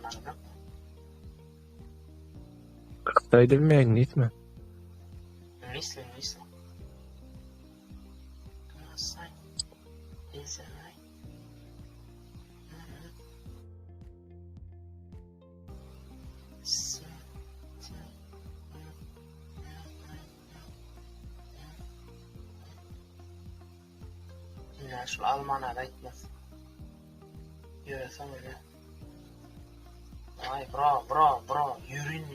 anladım. Kıtaydı magnit mi? Mislim. Nasay. İzlemay. Ya şu Alman'a gitmez. Yürüsem öyle. Ay bro. Yürüyün.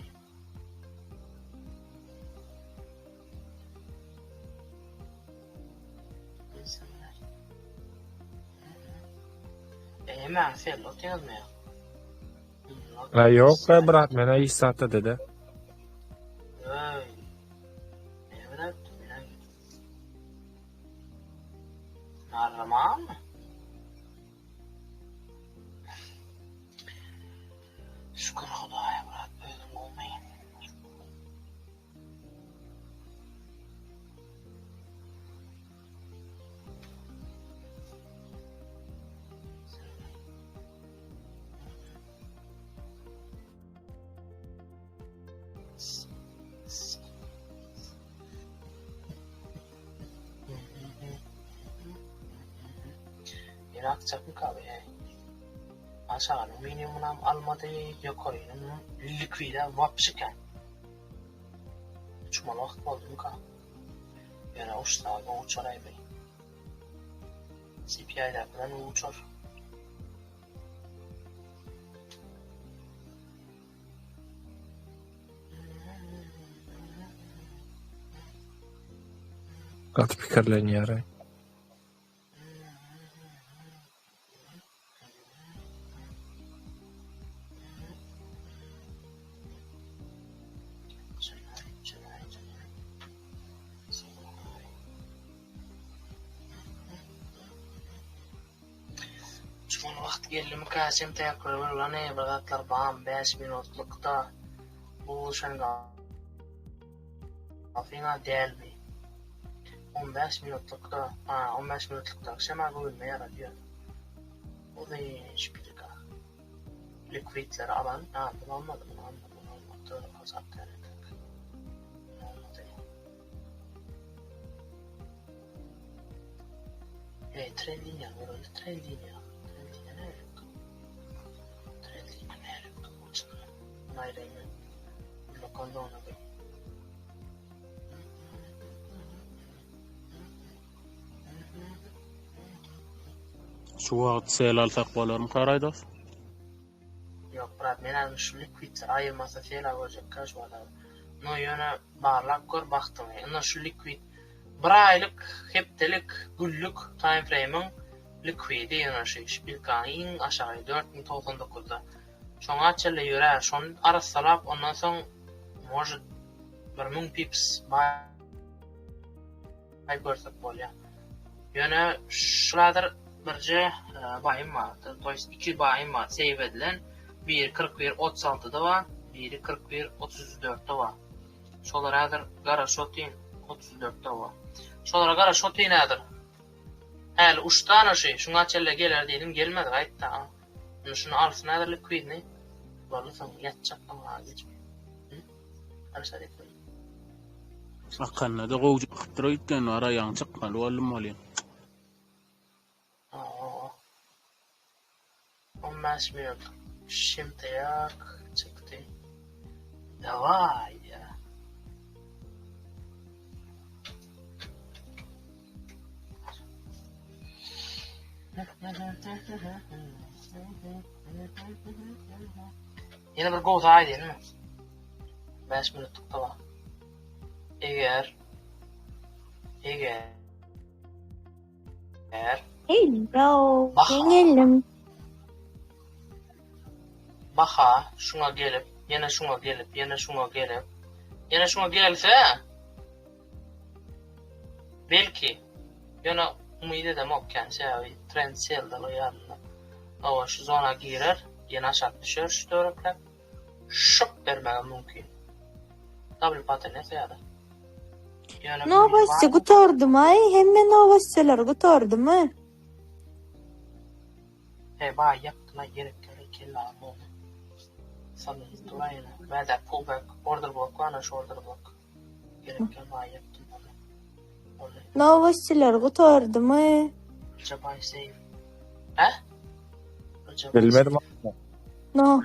Hemen felot yazmıyor. La yok be bırak bana iş sattı dedi. Ay. Ne bıraktım ya? Narrama mı? Şükür Hudaya bırak böyle olmayın. Irak çapı kahve. Aşağıda minimum almadı yukarının likvide vapşıken. Çumal vakit oldu mu ka? Yani uçtağı uçaray bey. CPI'de falan uçar. Katı fikirlerini yaray. Çumal vakit geldi mi ka? Sen tekrar verilen bırakatlar bağım 5 minutlukta. Bu şanga afina değil mi? 15 minutlukta, 15 minutlukta akşama koyulmaya yarar. O da hiç bir dakika. Liquidleri alan, anlamadı. Doğru kasap denedik. Olmadı. Trendinha, böyle trendinha ne yok? Trendinha ne yok? Nayrayım. Lokalda ona da. Şu wagt sel alsak bolarmy karaydas? Yok bırak men şu liquidleri ayırmasa fel alacak kaç var. No yana bağlap gör baktım. Ana şu liquid bir aylık heptelik günlük time frame'in liquidi yana şu bir kain aşağı 4099'da. Şoňa çelle ýörer, şonu arasalap ondan soň może 1000 pips bay görsek bolýar. Ýöne şuradır birje bayım var. Toýst 2 bayım var save edilen. Biri 41-36'da var, biri 41-34'da var. Şolaradır gara şotin 34'da var. Şolara gara şotin nädir? Häl uçtan aşy, şuňa çelle geler dedim, gelmedi gaýtda. Şunu alsın nädir liquidni? Bolsa soň ýatjak ama geçmiyor. Arşa etmeyin. Akkanna da gowjak qytdyrypken ara ýaňy çykmaly boldum bolýan. 15 minut. Şimdi yak çıktı. Davay ya. Yine bir gol daha değil mi? 5 minutluk da var. Eğer Hey bro, geldim. Baha şuna gelip, yine şuna gelip, yine şuna gelse belki yine umid edemokken trend seldalı yanına o şu zona girer, yine aşağı düşer şu dörükler şok vermeye mümkün. Double pattern ne sayada? Novasya gutordum ay, hemen novasyalar gutordum Hey, bana yaptığına gerek kelle alma onu. Select line. Bada pullback order block var, şu order block. Gerekli var yaptım onu. Öyle. Novostchilar gutordymmy? Acaba save. He? Acaba Bilmedim. No,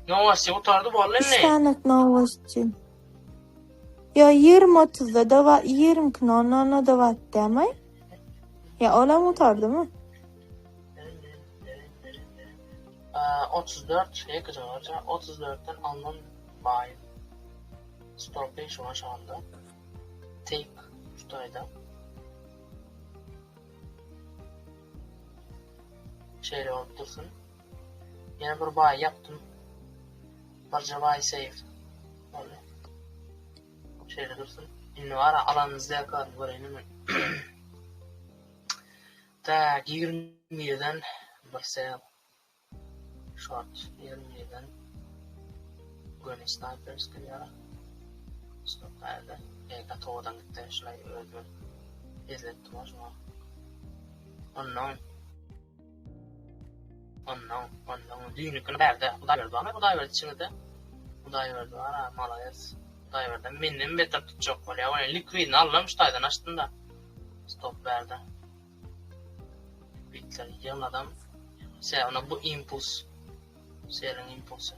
Novasti utardı bolle ne? iştanak Novostchi. Ya 20-30'da da var, 20 knonona da var demay. Ya olam utordymmy? 34 yakacağım hocam. 34'ten alınan buy. Stop 5 şu anda. Take şuradaydı. Şöyle olup dursun. Yine bir buy yaptım. Barca buy save. Böyle. Şöyle dursun. Şimdi var alanınızda yakar. Göreyim mi? Ta 20'den bir sale. Short 20'den Granny Snipers geliyor. Stop nerede? Katoğu'dan gitti. Şurayı öldü. İzlettim o zaman. Unknown. Düğünlükünü nerede? Uday verdi ama uday verdi içinde. Uday verdi var malayız. Uday verdi. Minnim beter tutacak var ya. O likvidini almış daydan açtığında. Stop verdi. Bitler yığın adam. Ona bu impuls. Serin impulsu.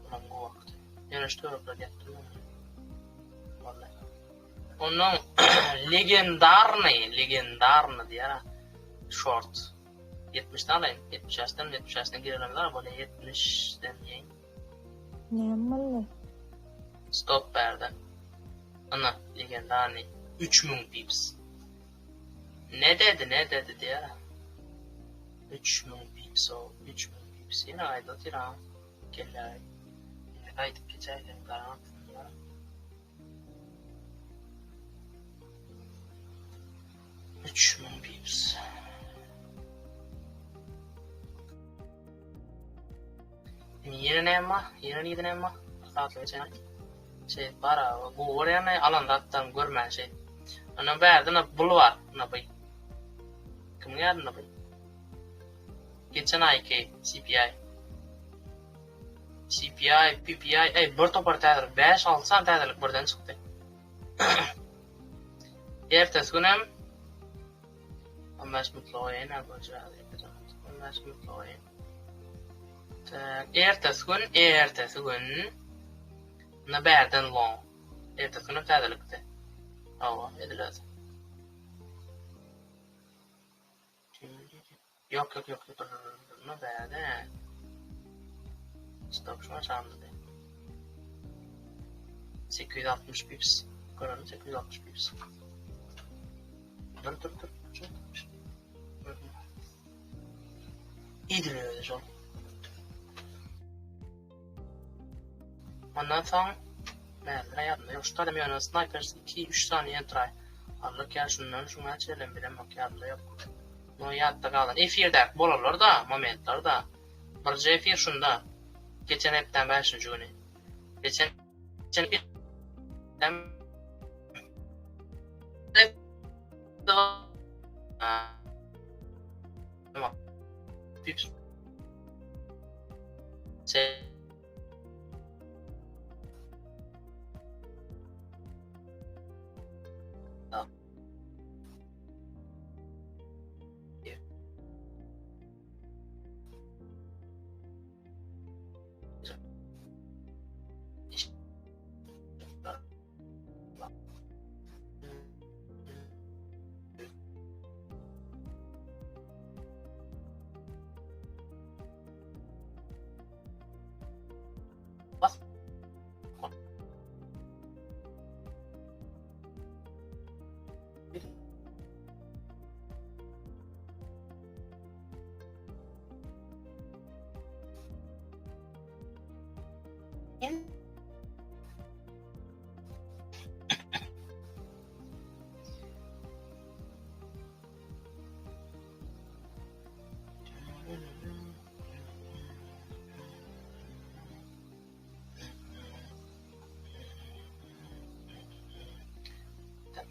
Buna bu vakti. Yönüştü öyle gettim. Vallahi. Onun legendarny diye short. 70'den alayım. 70'den girelim var böyle 70'den yiyin. Ne malı? Stop verdi. Ana legendarny 3000 pips. Ne dedi diye. 3000 pips o 3000 pips. Yine ayda tiram. Kelle. Yine kaydıp geçerken garanti ya. Üç bin pips. Yine ne ama? Yine neydi ne ama? Rahatlı geçen. Şey para bu oraya ne alanda attan görmen şey. Ana verdi bul var ne bay. Kim geldi ne bay? Geçen ayki CPI. PPI bir topar tədrik 5-6 saat tədrik birden çıktı. Ertesi günüm 15 mutlu oyun yapacağız. 15 mutlu oyun. Ertesi gün ne berden long. Ertesi günüm tədrikti. Hava edilir. Yok. Ne berden? Stop şu an çaldı. 860 pips. Görüyorum 860 pips. Dur. İyi diliyor şu an. Ondan sonra ne yaptım? Yok şu tane bir snipers 2-3 saniye entray. Allık ya şundan çelim bilem yok yardım yok. No yatta kalan. Efirde bolalar da momentlarda. Barca efir şunda. Geçen hepten 5. günü. Geçen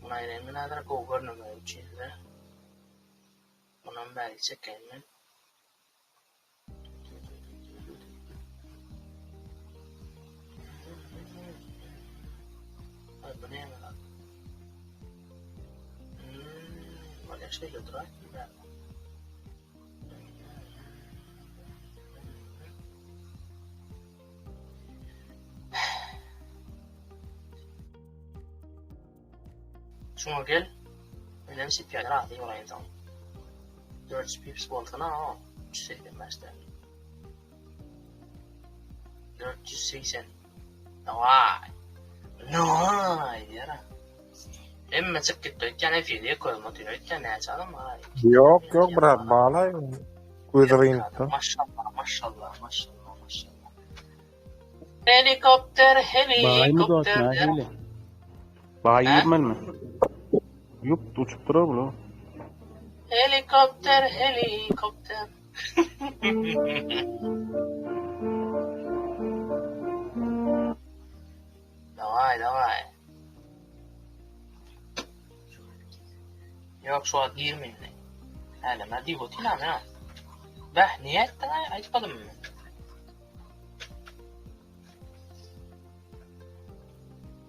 Bunayla minadar governo mai uccise. Non belli c'è Ken. Bu ne lan? Böyle şeyle durar. Şuna gel. Öyle bir şey rahat değil oraya tamam. 400 pips voltana o. 380 başta. 480. Vay. Vay yara. Emma çık gitti. İtkene fiydiye koyulmadı. İtkene açalım vay. Yok brat bağlay. Gözlerin. Maşallah maşallah maşallah maşallah. Helikopter helikopter. Bağ yirmen mi? Yok uçup duruyor bu. Helikopter helikopter. Давай. Yok şu an 20 ne? Hala ma digo tilam ya. Bah niyet aytmadım mı?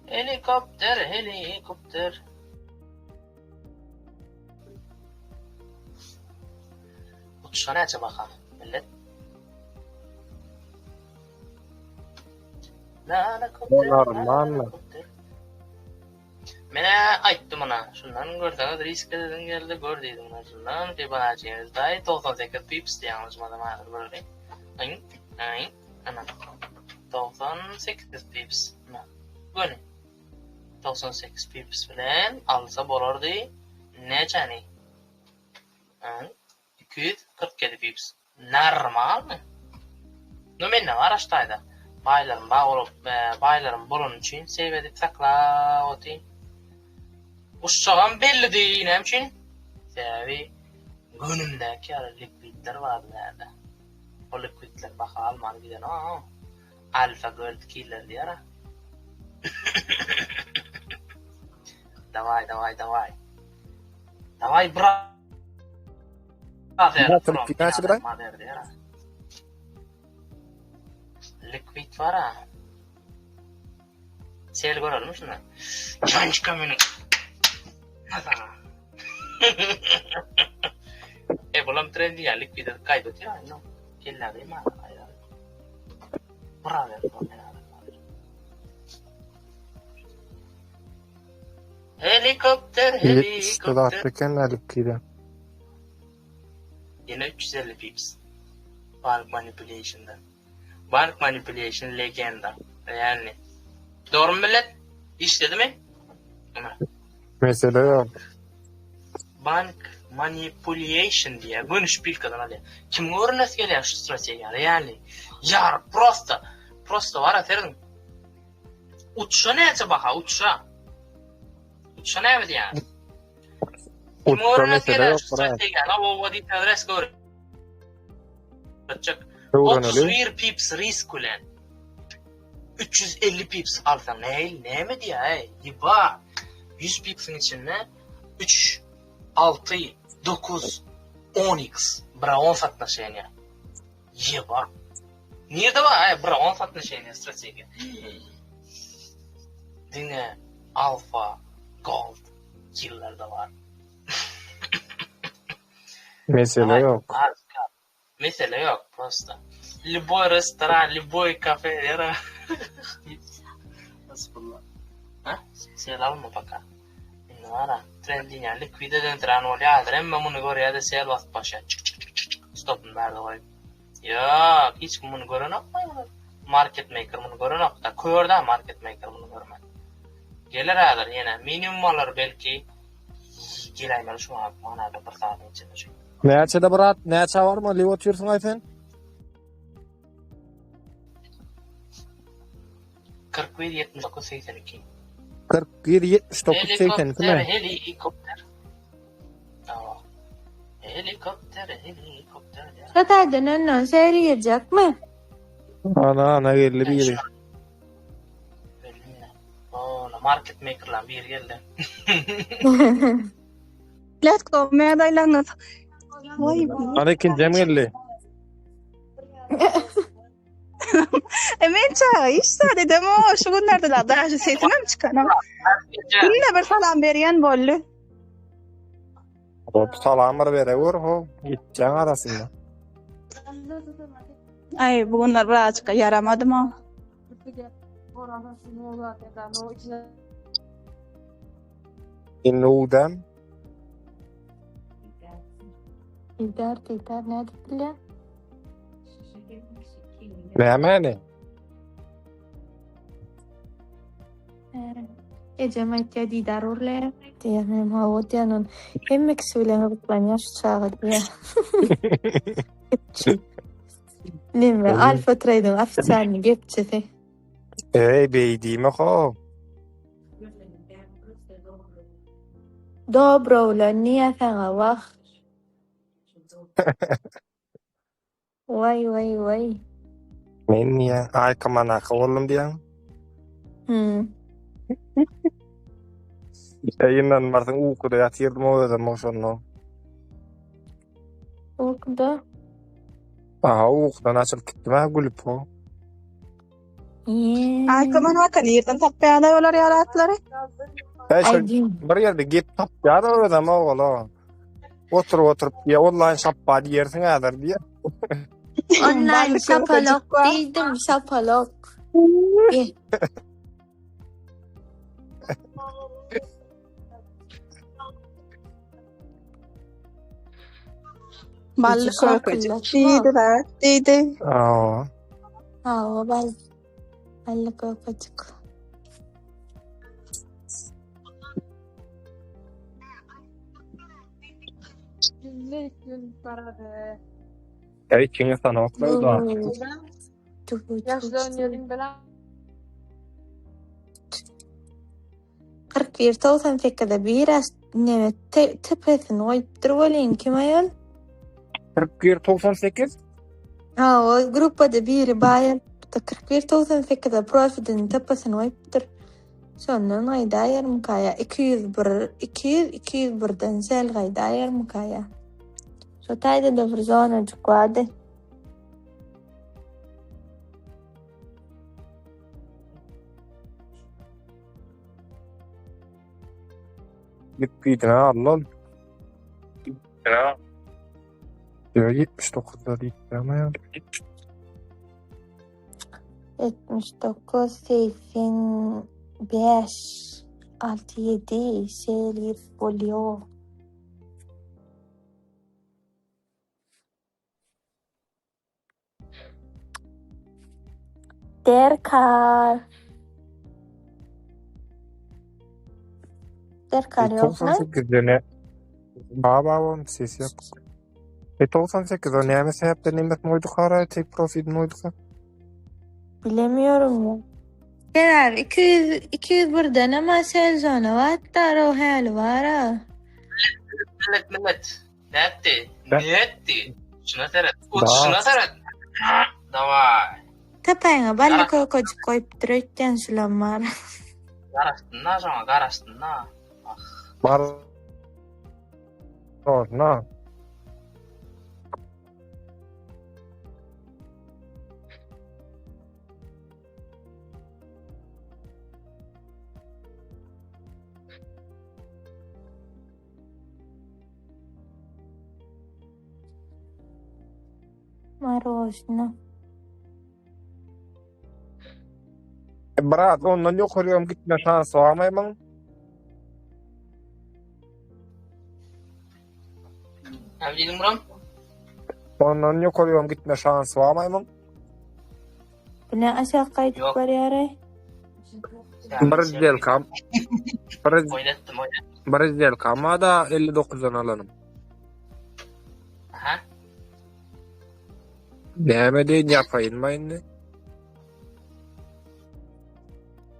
Helikopter. Uçuşa ne açı bakalım millet? Normal. Mene aytdım ona. Şundan gördüğünüz risk edin geldi gördüydüm ona. Şundan ki bana çeyiz. Dahi 98 pips diye anlaşmadım ha. Böyle. Ana. 98 pips. Böyle. 98 pips bilen alsa bolardı. Neçani? 247 pips. Normal mı? Ne araçtaydı. Baylarım bulun için sevedi sakla oti. Uşağım belli değil hemşin. Sebebi günümdeki likvidler vardı nerede. O likvidler baka almalı giden o. Alfa gold killer diyara. Davay. Davay bra. Mader diyara. Liquid var ha. Sel görelim şunu. Change kamını. Bulam trendi ya liquid kaybet ya. No. Killa değil mi? Bravo. Helikopter. $70 liquid. Yine 350 pips. Bank manipulation'da. Bank manipulation legenda. Yani. Doğru mu millet? İşledi mi? Mesele yok. Bank manipulation diye. Bunu şpilkadan hadi. Kim öğrenmesi geliyor şu strateji yani. Yar prosto var atarım. Uçuşa ne yapacak baka uçuşa? Uçuşa ne yapacak yani? Kim öğrenmesi geliyor şu strateji yani. O vadit adres göre. 31 pips risk ulan. 350 pips alsa ne mi diye yiba 100 pipsin içinde 3 6 9 10x bra 10 satna şeyine yiba nerede var bra 10 satna şeyine strateji dinle alfa gold killer da var. Mesele yok. Mesele yok просто. Любой ресторан, любой кафе, era. Bismillah. Sel alma пока. Nara, trendinya liquide dentro no liadre, emma bunu görüyor da sel bas başa. Stopun nerede var? Ya, hiç bunu görün yapmayın. Market maker bunu görün yaptı. Koyurda market maker bunu görmedi. Gelir adır yine minimum alır belki. Gilaymalı şu an bana da bir tane içinde şey. Neçede brat? Neçe var mı? Liv otuyorsun ayfen? 41 79 82. 41 79 82 mi? Helikopter. Helikopter. Sataydan önden seyri girecek mi? Ana geldi bir yeri. Market maker'la bir geldi. Let's go, meadaylanız. Ana ikinci geldi. Men çağı işte dedim o şu günlerde daha şu setine mi çıkanım? Yine bir salam beriyen bollu. Hop salamlar beregur ho. Giteceğin arasında. Ay bu günler birazcık yaramadı mı? İnnudem. Gider ne dediler? Nämäni? Ecemet ya didar orle. Diyemem hava diyanın. Hemmek söyleme bitmen yaş çağı diye. Nime alfa traydın afisarını gepçesi. Beýdime ho. Dobro ulan niye sana bak. Vay. Men niýe aýkamanaky boldum diýen. Eýinden barsyň uykuda ýatyrdım o özüm oşonno. Okuda. Aha uykudan açylyp gitdim gülüp ho. Ay kaman hakan yerden tapýanda olar ýaratlary. Şol Aydin. bir ýerde gep tapýar özüm ogla. Oturup ya online şappa diýersiň äder diýe. Online şapalok değildim şapalok. Ballı Çok köpecik. kulak. Diydi. Aa. Hava ballı köpecik. Kiňe sanoklar da. Yaşlanıyorum ben. 41 fekede bir ne tepesini oyup durvalıyım kim ayol? 41-98. Ha o gruppada biri bayan 41 fekede profilin tepesini oyup dur. Sonra ayda yarım kaya 200 sel ayda yarım kaya. So tayda da bir zona çıkwadı. Gitmedin ha lol. Ya. 79'da değil ama ya. 79 85 67 şeyler oluyor. Derkar yok mu? 98'de ne? Babam ses yap. 98'de ne mesela hep nimet moydu kara tek profil moydu. Bilemiyorum ya. Gelir 200 birden ama sezonu var da o hali var ha. Millet. Ne etti? Ben- Ne etti? Şuna seret. Daha- Şuna seret. Davay. Tepene balı kokocuk koyup duruyorken şulan var. Garaştın na şuna garaştın na. Var. No. Marojna. Brat ondan yukarıya gitme şansı var mı bunun? Hem dedim buram. Ondan yukarıya gitme şansı var mı bunun? Ne aşağı kaydık Yok. var ya. Brazil kam. Oynattım. Brazil kam da 59'dan alalım. Aha. Demedin yapayın mı şimdi?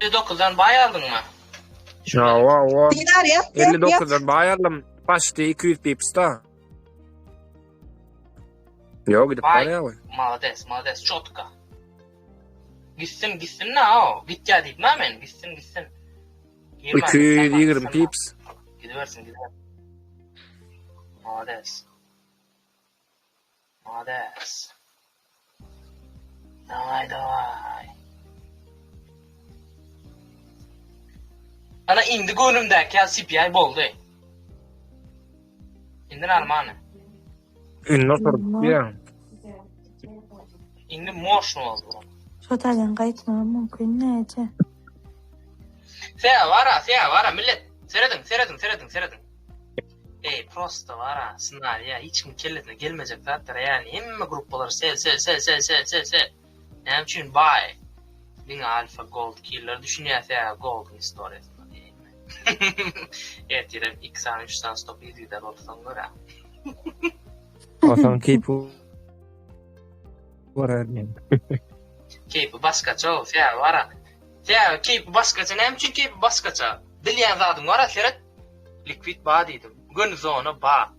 9'dan bay aldın mı? Ya. Didar yap. 59'dan bayalım. Başta 200 pips da. Yok gidip Vay. var ya. Malades. Çotka. Gitsin ne o? Git ya deyip hemen. Gitsin. 220 pips. Gidiversin. Malades. Davay. Ana indi gönlümdäki CPI boldy. Indi Almany. Ünlü oturduk ya. Indi motion oldu. Şotadan qaytmam mümkün näçe? Sen vara millet. Seyredin. Prosto vara sınavya hiç kim kelletine gelmeyecek zaten yani hemme grupları sel. Ne için buy. Dinga alfa gold killer düşünüyor ya gold historiasında değil mi? Evet yine 2 saniye 3 saniye stop izleyden olsan göre. Osan keypu var yani. Keypi başkaça o ya vara. Ya keypi başkaça ne için keypi başkaça? Dilyan zaten vara seret. Liquid bağ dedim. Gün zonu bağ.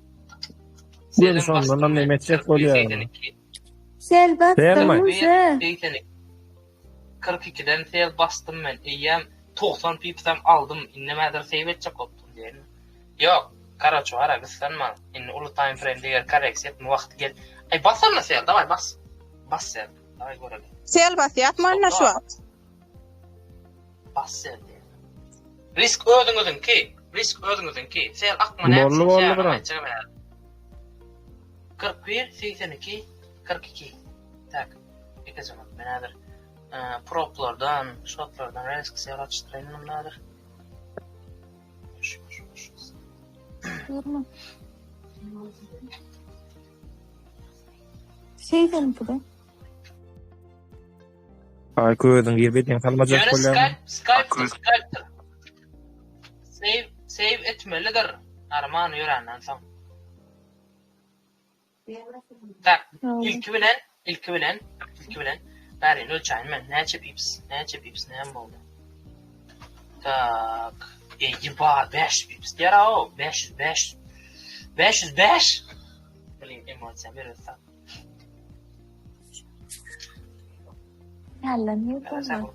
Gün sonunda Mehmetçik oluyor. Sel bastım Ve 42'den sel bastım ben. İyem 90 pipsam aldım. İnnemedir seyvetçek optum diyelim. Yok. Karaço ara gıslanma. İnne ulu time frame diğer kareks etme vakti gel. Ay basarla sel. Davay bas. Bas sel. Davay görelim. Sel basyatman şu at. Bas sel diye. Risk ödüngüzün ki. Sel akma ne yapsın? Bollu bırak. 41, 82, 42. Tak. İki zaman benadır. Proplardan, shotlardan risk sel açtırayım nadir. Boş. Durma. Şeyden bu da. Ay koydun girbedin kalmacak Yani kolyam. Skype'tır. Save etmelidir. Armağanı yörenden tam. Tak. İlki bilen. Bärin ölçäýin men. Näçe pips näme boldy? Tak. Ýyba 5 pips. Ýara o 505. 505. Bilin emosiýa berýär. Yalla ne yapalım?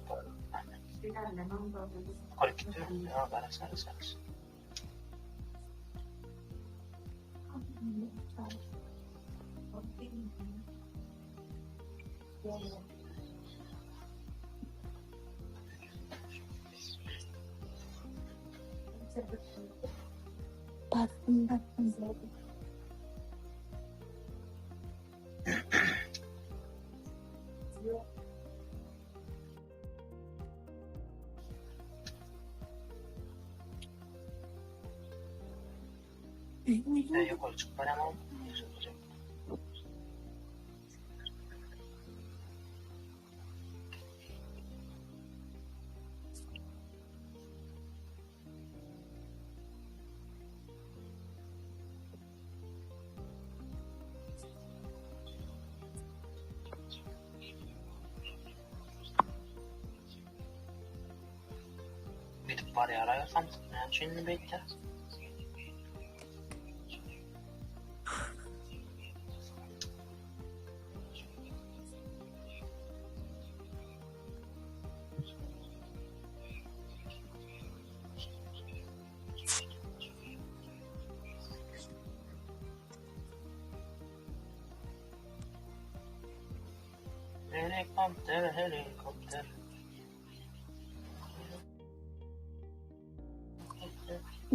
Bastım. Yukarı çıkıp baramam. Bir par yarayarsam ne için bekler? Helikopter.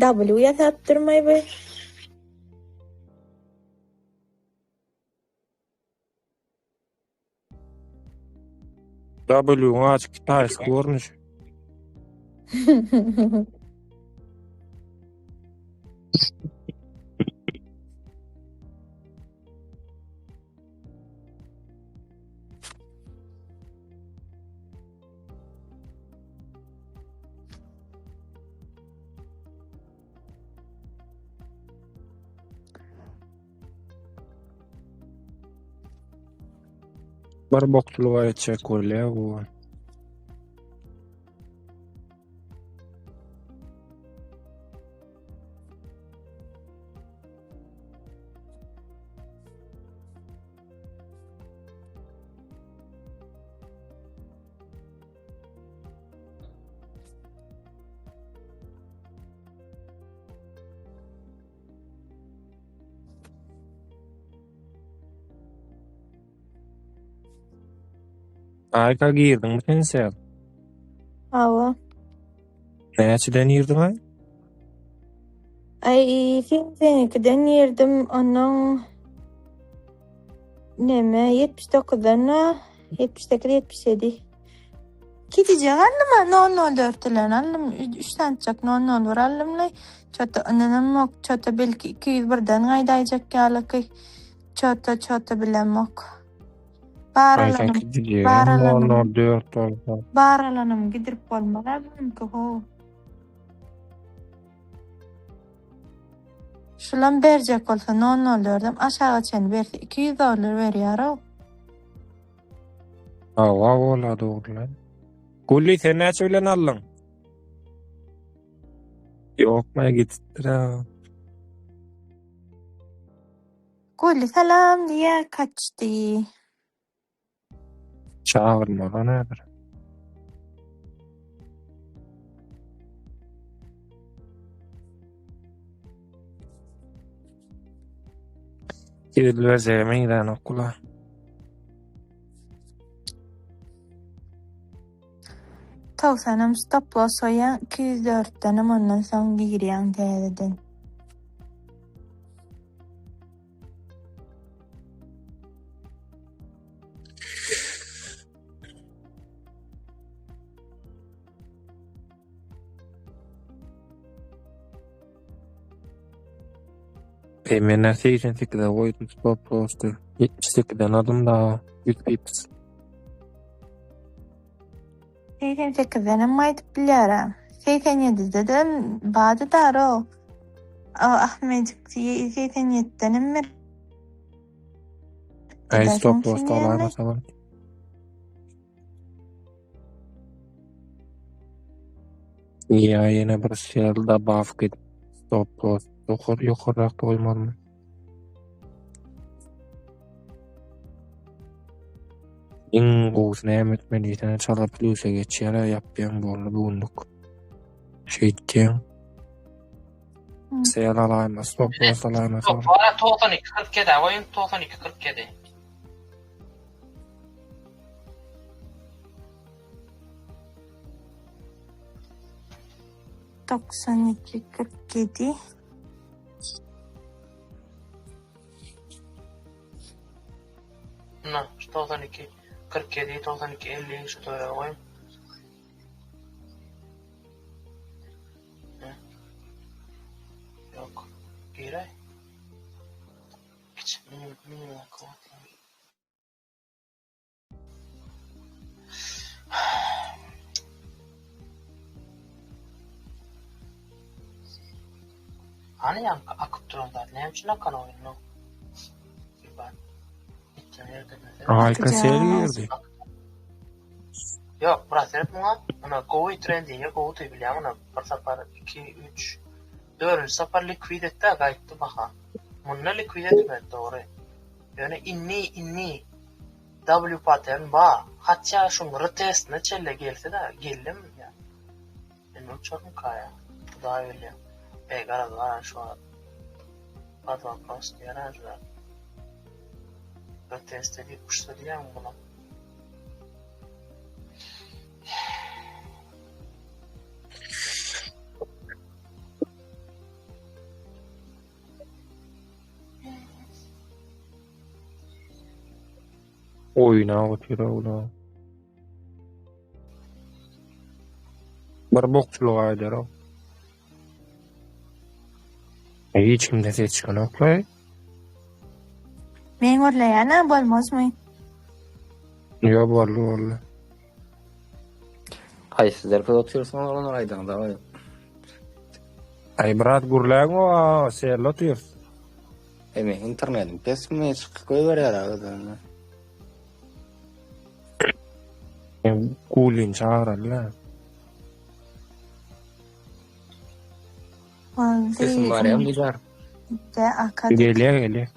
W yazıp durmay be. W açık kitaysk görünüş. Bir boktulu var etçek koyla bu. Ayka girdin mi sen? Ava. Näçeden ýerdin ay? Ay, senikiden yerdim onun neme 79'dan 78-77. Gidecek aldım ama 004 ile aldım. 3 tane çak 00 var aldım. Çota ananım yok. Çota belki 201'den gaydayacak yalık. Çota bilemok. Ayşen Baralanım. gidýär. Baralanım. 004 bolsa. Baralanım gidip bolmalar mümkün ho. Şulan berjek olsa 004'den aşağı çen berse 200 dolar berýär o. Awa bolady oglan. Gulli sen näçe bilen aldyň? Ýokma gitdir. Gulli salam diye kaçtı. Çağırmadan nädir? Gidilber zemeýdan okula. Tavsanam stop loss oyan 204'den ondan soň girýän täzeden. Men 88'de goýdum stop loss'ty. 78'den aldım da 100 pips. 88'den ama aýdyp bilýärem. 87'de de bady dar o. O Ahmedcik 87'den emmer. Ay stop loss alamasa var. Ya yine bir şerda baf git. Stop loss. Yokurak koymadım. İn goğuz nämet meniyden çala plus'a geçýär ýapýan boldy bugünlük. Şeýtdiň. Seyal alaýmaz, stop loss alaýmaz. Yok, bana 92-47 oyun 92-47. Doksan 47. Na, 92-47, 92-50 şu da oyun. Yok, giray. Hiç bilmiyorum. Hani yan akıp duranlar ne için akan oyunu? Ben gittim yerde mesela. Ayka serýärdi. Yok, burası hep buna. Ana Go'yu trendiye Go'yu da biliyorum. Ana bir sefer 2, 3, 4. sefer likvid etti. Gayet baka. Bununla likvid etmedi doğru. Yani inni W pattern ba. Hatta şu retestine çelle gelse de geldim ya. Ben uçarım kaya. Daha öyle. Garaz var şu an. Advan kast yarar. Retest edip kuşta diyem buna. Oyuna otyra ola. Bir bokçuluk aýdar o. Hiç kimde ses çıkan oklay. Men görleýän bolmazmy? Yo bolly. Kaysızlar kız otuyorsan oradan aydan da var. Ay brat gurlaň o serli otyr. İnternetin pesme çıkıp koyuver aradan. Gulin çağırlar. Sesim var ya mücar. De akadı. Geliyor.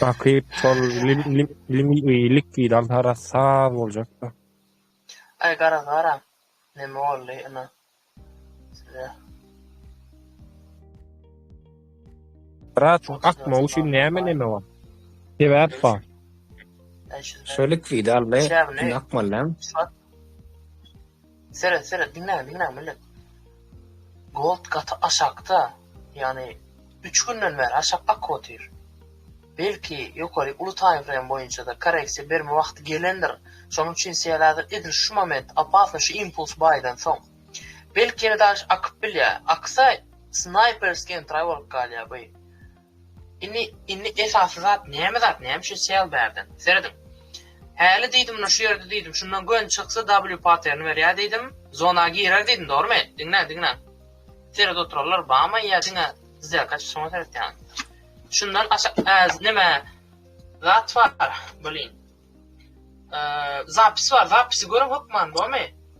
Bakıp sol likvid altara sağ olacak da. Ay garaz. Ne oldu ana? Size. Bırak akma uşu neme var. Sebep var. Şöyle video alay. Şäbne. Akmallam. Sere dinle millet. Gold katı aşakta yani 3 günden beri aşakta kotir. Belki yukarı ulu time frame boyunca da kareksi berme vakti gelendir. Şonun için seyladır edin şu moment apatla şu impuls baydan son. Belki yine daha akıp bilya. Aksa sniper skin travel kalya bay. İnni esası zat neyem şu seyl berden. Seredim. Hali deydim şu yerde deydim. Şundan gön çıksa W pattern ver ya deydim. Zona girer deydim doğru mu? Dinle. Serede otururlar bağıma ya dinle. Zil kaç sonra seret yani. Şundan aşağı neme zat var bilin. Zapis var. Zapisi görüp hukman doğru mu?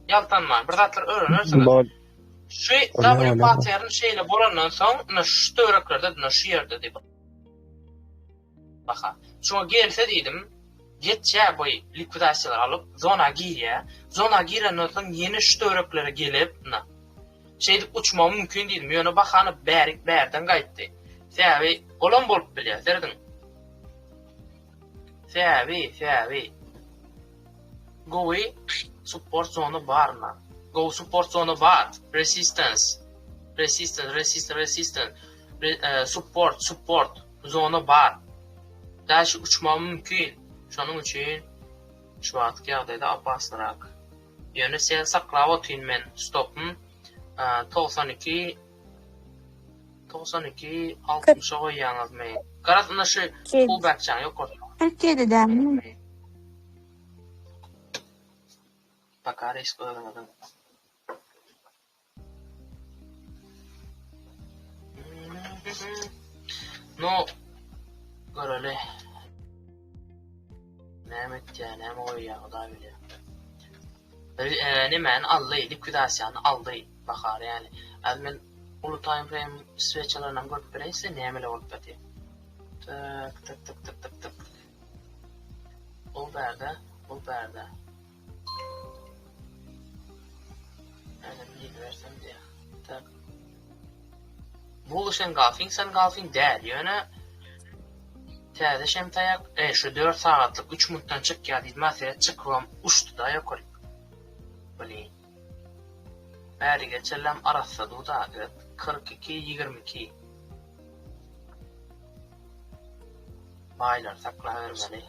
Yaltanma. Bir zatlar öğrenirsin. Şu W pattern şeyle borandan sonra şu töreklerde şu yerde deyip. Baka. Şuna gelse deydim. Geçe boy likvidasiyalar alıp zona giriye. Zona giren olsan yeni şu töreklere gelip şeydik uçma mümkün değil. Yönü bakanı berden kayıttı. Sebebi olan bolup biliyor. Serdin. Sebebi. Go'yu support zonu var mı? Go support zonu var. Resistance. Support zonu var. Daha şu uçma mümkün. Şunun için şu atki yağdayda apastırak. Yönü sel saklav otuyun men stopum 92 60'a koyyanız meyin. Karatında şu pullback can yok orada. 47 dem. Bakar risk öğrenmedim. No göreli. Mehmet ya ne oy ya o da biliyor. Nemen aldı likvidasyanı aldı bakar yani. Ben ulu time frame switch'larına görüp bireyse nemele olup beti. Tık. Bu berde. Yani bir versem diye. Tık. Bullish engulfing değil yani. Täze şem tayak şu 4 saatlik 3 minutdan çık geldi. Mesela çıkıvam uçtu da yukarı. Bilin. Beri geçelim arası da 42-22. Baylar saklavermeli.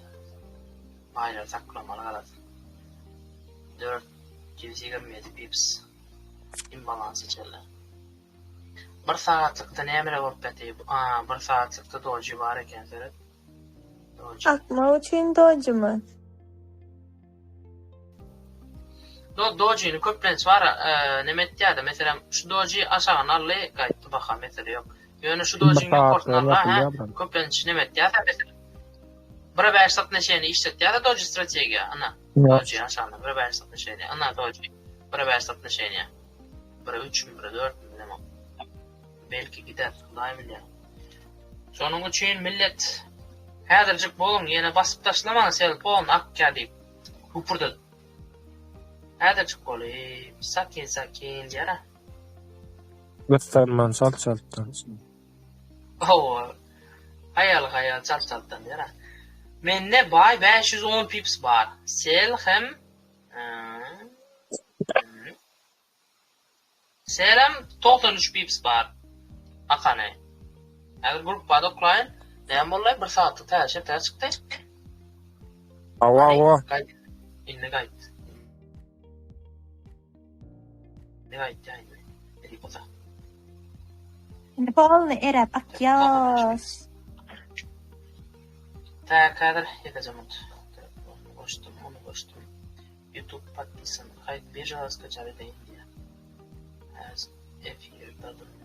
Baylar saklamalı kalır. 427 pips. İmbalans içerler. 1 saatlikte ne emre olup beti? 1 saatlikte doji var eken seret. Akma için doji mu? Doji'nin köprens var nemet ya da mesela şu doji aşağına alı kayıttı baka mesela yok. Yani şu doji'nin kortuna köprens nemet ya da mesela bura versat neşeni işlet ya da doji strateji ana. Doji aşağına bura versat neşeni ana doji. Bura versat neşeni ya. Bura 3 mü bura 4 mü bilemem. Belki gider daim ya. Sonun için millet hazırcık bolun yine basıp taşlamanı selip olun akka deyip hupurda. Hazırcık bolun sakin yara. Gösterman çal. Hayal çal yara. Menne bay 510 pips var. Sel hem Selam 93 pips var. Akane. Eğer grup bada oklayın. Neyem bollay 1 saatlik ters çıktı. Ava. İnne gayet. Ne gayet yani. Eri kota. Nepal'ını erep akyas. Kadar yeteceğim onu. Koştum. YouTube patlisin. Kayıt bir jaz kaçarı değil diye. As if you doesn't.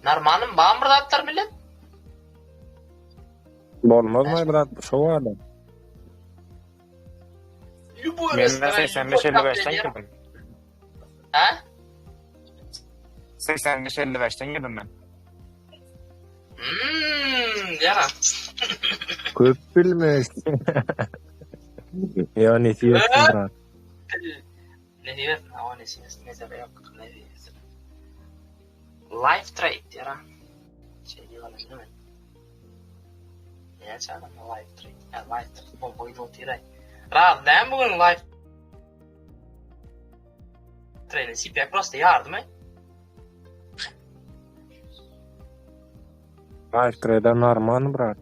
Narmanım bağım bırdatlar millet. Bolmaz mı bırak şu adam? Ben 85-55'ten girdim. Ha? 85-55'ten girdim ben. Yara. Köp bilmez. Ya ne diyorsun bırak? Ne diyorsun? Ne sebep yok. Ne diyorsun? live trade yaram. Şey diyorlar değil mi? Ne çalalım live trade. Ya live trade bu boyda oturay. Rahatdan bugün live trade sipiyak просто yardım et. Live trader normal brat.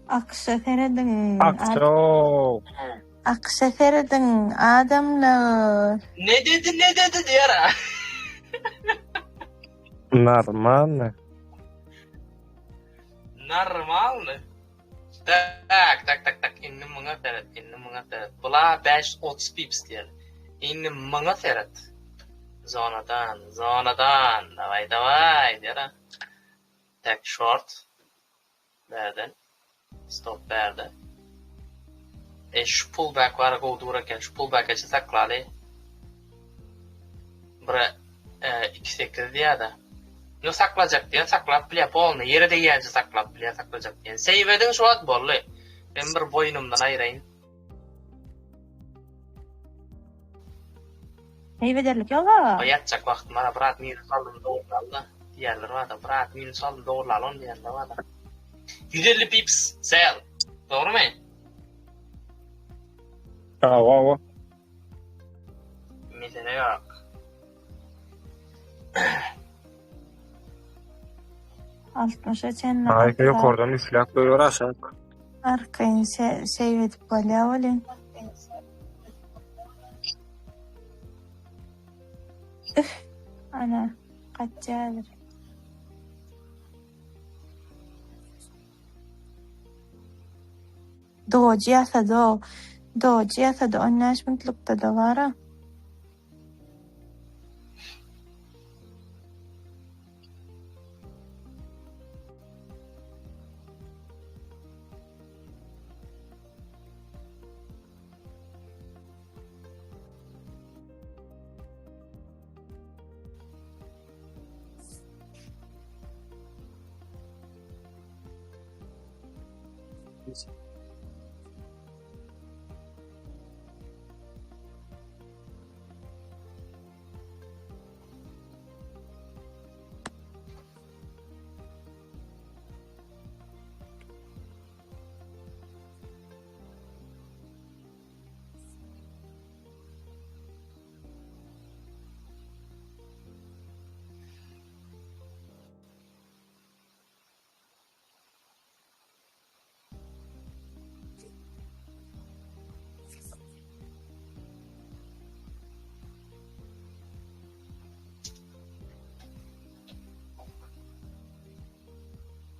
Akseferedin. Akseferedin adamlar. Ne dedi yara? Normal mı? Normal mı? Tak. İnni mına feret. Bula 5-30 pips diyer. İnni mına feret. Zonadan. Davay diyer. Tek short. Berden. Stop berden. Şu pullback var goldurarken şu pullback'e sakladı. Bura 2.8 diýär-de. No saklajak diýen saklap bilýär bolny ýere deýänçe saklap bilýär saklajak diýen. Seýwedin şu wagt bolly. Ben bir boýnumdan aýraýyn. Heyvederlik yoga. Ýatjak wagtym ara birat minus aldım dogurlaly. Diýerler wada birat minus aldım dogurlaly on diýerler wada. 150 pips sell. Dogrumy? Ava. Mesele yok. Altmışa çenle. Ayka yukarıdan üflep duyur aşağı. Arkayın seyvedip balya olin. Üf. Ana. Kaçadır. Doji yasada onnaş mintlukta da vara.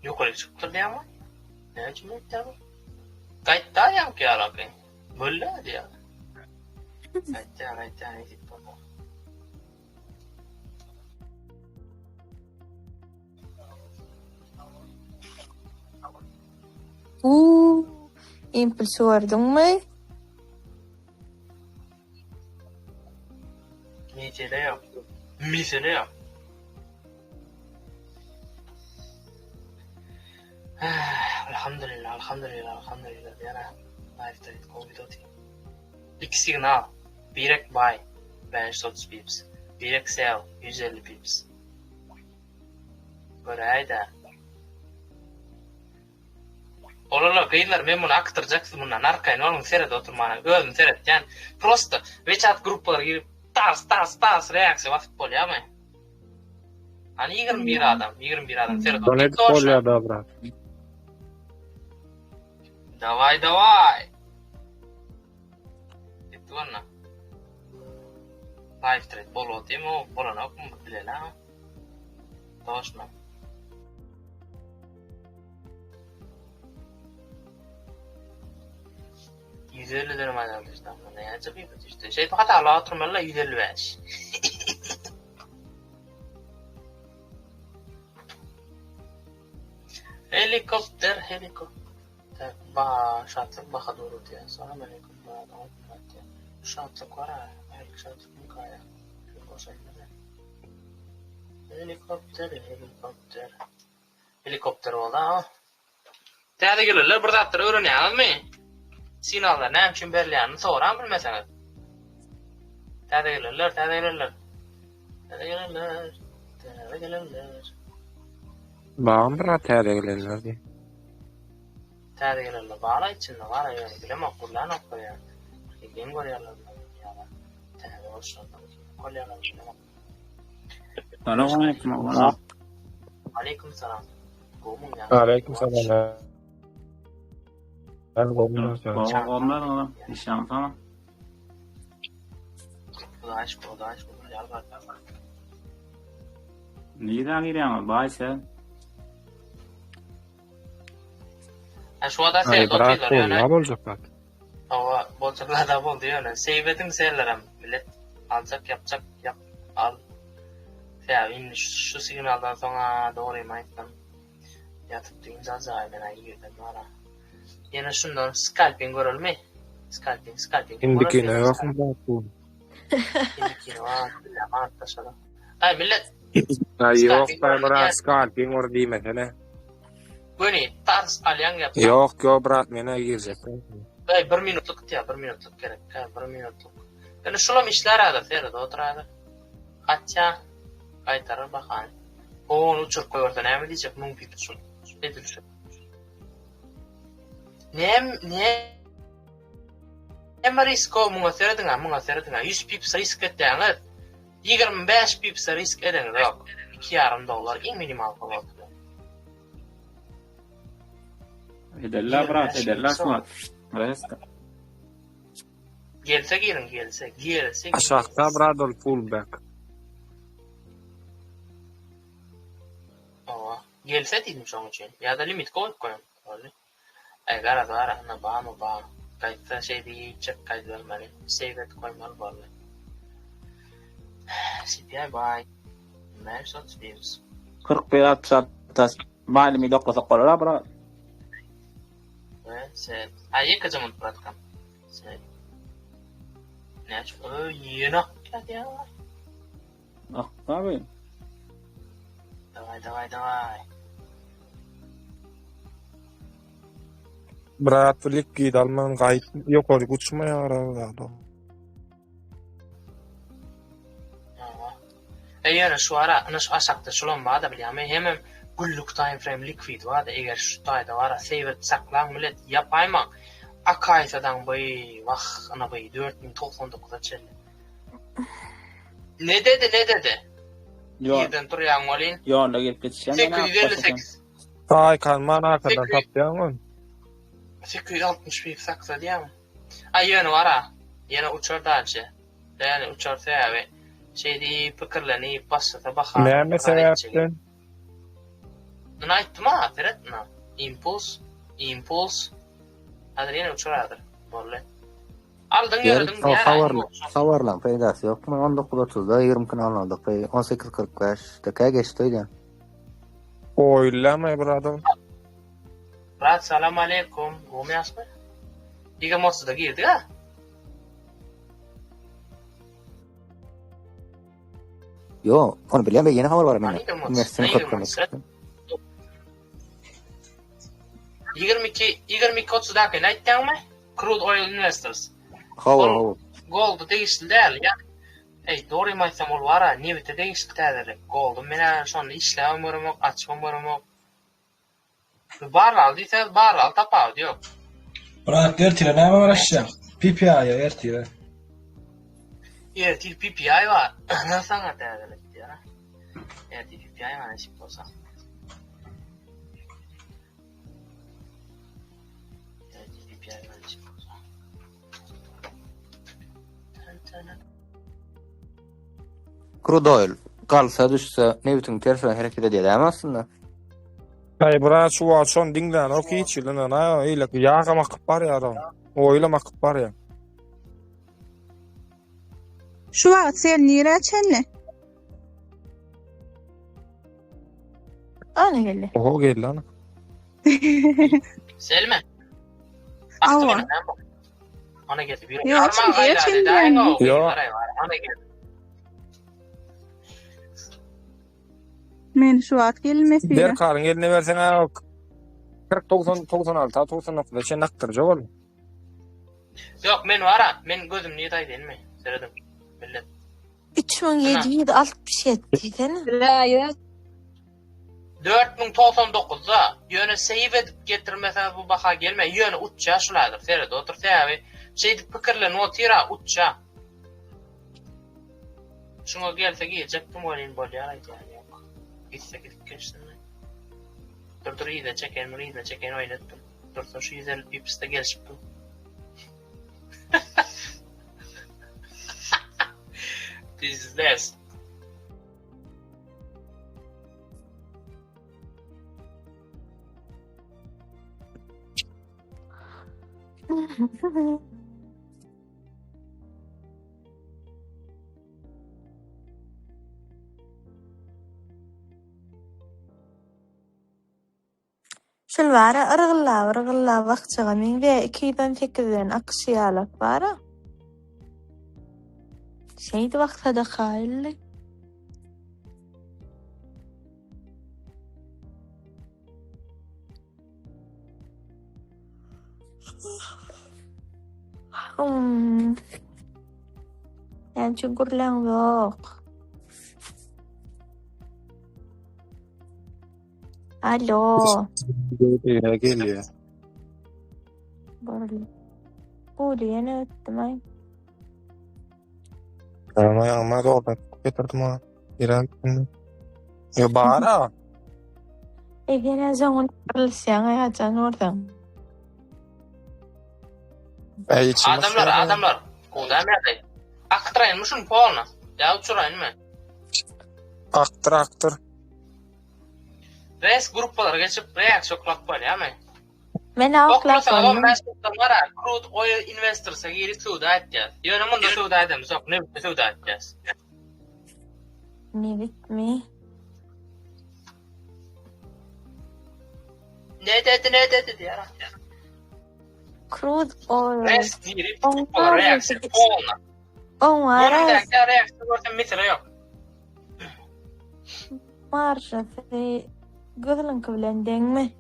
Yukarı çıktı diye ama. Ne için etti bu? Kayıt daha yok ya Rabbi. Böyle hadi ya. Kayıt ne gitti bu? Impulsu vardın mı? Mesele yok. Alhamdulillah diyana. Live trade COVID-19. İki signal. Birek buy 530 pips. Birek sell 150 pips. Göreydi. Olala kıyılar men bunu aktarjaksın bundan arkayın onun seret oturmana özüm seret yani prosto WeChat gruplara girip tars reaksiya basıp bolýarmy? Hani 21 adam seret oturup Donet bolýar da brat. Davay. Itu anna. Live trade bolo temo bolana okmu bilela. Toşma. %50 madalda işte ama ne yapacak işte. Şey fakat Allah'a oturmalı 155. Helikopter. Şatlık baka doğru diye. Selamun aleyküm. Şatlık var ha. Belki şatlık mı kaya? Şöyle boşayım da. Helikopter oldu ha. Täze gelirler bir zatları öğrenýärmi? Signallar näme üçin berilýänini soram bilmeseniz. Täze gelirler, täze gelirler. Täze gelirler. Täze gelirler. Bağım bir ataya gelirler diye. Täze gelirler. Bağla içinde var ya. Bilem okuldan okuyor. Kim görüyorlar ya. Täze olsun. Kolyarlar. Selamünaleyküm oğlum. Aleyküm selam. Gomun ya. Aleyküm selam. Ben olmuyor. Onlar oğlum. İşlem tamam. Udaş. Yalvar. Neden gidiyorsun? Bayse. Şu adam Ay sen bırak otuyorlar ol. yani. Ne olacaklar? Hava bolcaklar da oldu yani. Seyvedin seyirlerim. Millet alacak yapacak yap al. Ya in şu signaldan sonra doğru mayttan. Yatıp duyunca zaten iyi girdim ara. Yine şundan scalping görülme. Scalping. Indikine yok mu bu? Indikine var. Ama taşala. Ay millet. Ay yok ben bırak scalping or değil mesela. Böyle tarz alyan yapsa. Yok bırak mene girecek. Ay 1 minutluk ya 1 minutluk gerek. 1 minutluk. Yani şulam işler adı feride oturады. Hatta kaytarır bakan. Onu uçurup koyardı ne diyecek bunun bir şu. Edilişi. Ne risko munga seredinga 100 pips risk ettiğiniz 25 pips risk edin yok. $2,5 en minimal falan. Ederler bırak ederler sonra. Resta. Gelse girin gelse. Aşağıda bırak fullback. Gelse dedim şu an için. Ya da limit koyup koyun. Eğer adı var ana bağ. Kayıtta şey değil, çek kaydı vermeli. Save et koymalı var. CPI buy. Microsoft views. 41 60 malum dokuz qolar bırak. Set. Ayı kızımın bırakam. Set. Ne şu? Yine. Ya. Ah abi. Давай. Bırak lik giydi alman gayet yok olup uçmaya aradı. Yani şu ara aşağıda şulan bağda bileyim. Hemen gulluk time frame liquid var da eğer şu tayda var save et saklan millet yapayma. Akaysadan bay vah ana bay 4099'a çeldi. Ne dedi? Yerden duruyan olin. Yolda gelip geçeceğim. 858. Ay kanman arkadan tapyan mı? 860 bir saksa diyemem. Ay yönü var ha. Yine uçar dalce. Yani uçar ve şeydi fikirlenip basata bakar. Ne mesela yaptın? Ne ettim ha? Ferret ne? Impuls. Hadi yine uçaradır. Böyle. Aldın gördün. Savarlan faydası yok mu? 19.30'da 20 kanal aldık. 18.45 dakika geçti öyle. Oylama buradan. Rat salam aleyküm. Gomyas mı? 20.30'da girdik ha? Yo, onu biliyorum ben yeni haber var benim. 22.30'da ne ettin mi? Crude Oil Investors. Hava. Gold'u değişti değil ya. Doğru maysam ol var ha. Nivete değişti değil. Gold'u mene şu anda işlem var mı? Açmam var mı? Barral diyse barral tapağı diyor. Bırak ertire ne var aşağı? PPI ya ertire. Ertil PPI var. Nasıl anlatıyor ya? Ertil PPI var şimdi olsa. Crude oil. Kalsa düşse ne bütün tersine hareket ediyor değil mi aslında? Ay bırak şu açon dinglen o ki hiç lan ha öyle yağa makıp var ya adam. Oyla makıp var ya. Şu vaxt sen nere çenle? Ana geldi. Oho geldi lan. Selma. Ava. Ona geldi. Yo, şimdi çenle. Yo. Ona geldi. Men şu vaxt gelmesi. Der karın eline versen ha 40-96 96 da naktıracak oğlum. Yok men var ha. Men gözüm niye day değil mi? Söyledim. millet. 3767 Raya 4099'da yöne seyip edip getirmesen bu baka gelme. Yöne uçça şuladır. Feride otur tabi. Şeydi pikirlen otira uçça. Şuna gelse giyecektim olayın bolya yani yok. Gitse gidip geçsin. Dur iyi de çeken oynattım. Dur şu 150 pipiste gelişip bu. This is this. Şulwara ırgılla wagtçyga men we 208'den akşyalak bara. Şeýdi wagtada haýly. Yani çukurlan yok. Alo. Ya geliyor. Barlı. Bulu yine öttüm ay. Ama doğru getirdim ha. İran. Ya bara. Gene zaman kırılsyan ay açan oradan. Adamlar. Kuda nerede? Aktrayın mı şunu polna? Ya uçurayın mı? Aktır. Res gruppalara geçip reaksiyon kulak var ya mı? Men aklak Okula oldum. mesutlar var ha. Crude oil investors'a geri suda edeceğiz. Yönü bunda suda edemiz. Yok ne bitti suda edeceğiz. Ne bitmi? Ne dedi ya. Crude oil. Res geri gruppalara reaksiyon polna. On ara Göründekler reaksiyon görsen mitre yok. marşafı gözlün bilen deňmi?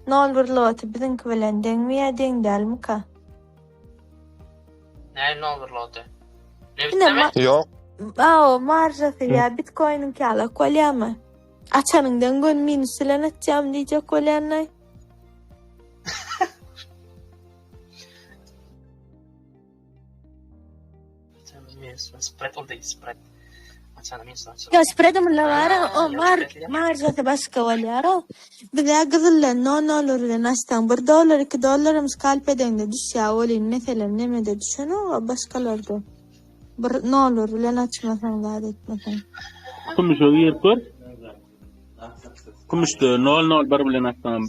Nol bir loty biziň bilen deňmi ya deň dälmi ka? Ne olur lotu? Ne Ne bitti mi? Yok. Marşafı ya Bitcoin'in kala kolyama. Açanından gön minuslan atjam diýjek bolýany. Spread oldu spread. Açana minuslan. Ya spredim lavara o marşafı başka bolyar. Bize gyzyllan $10'dan açtan $1 $2 kalp edende düşýär bolýan mesela nemede düşen o başkalarda. $1 bilen açmasan da etmesen. Kumuş o yer kör. Kumuş da 00 bar bilen açsam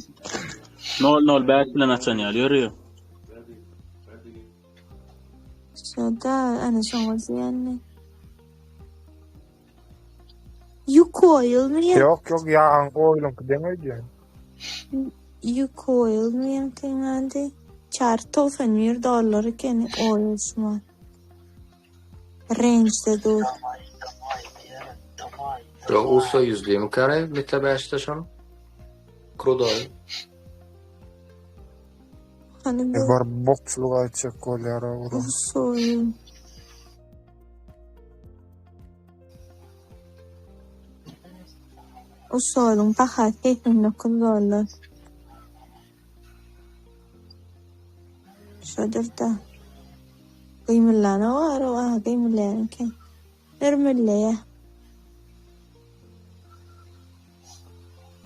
00 bilen açan ýaly. Şoda ana şoňa ziýanly. Yukoýulmy? Yok ya oylum demeýdi. Yukoýulmy keňandi? $90 eken oýulşma. Range'de dur. Yok usta yüzlüğü mü kare metabaşta şunu? Crude oil. Hani Bar bokçuluğa açacak kolyara uğra. soyul. O soyulun paha $9. Şodur da. Gıymillana var o gıymillana ken. Vermilleye.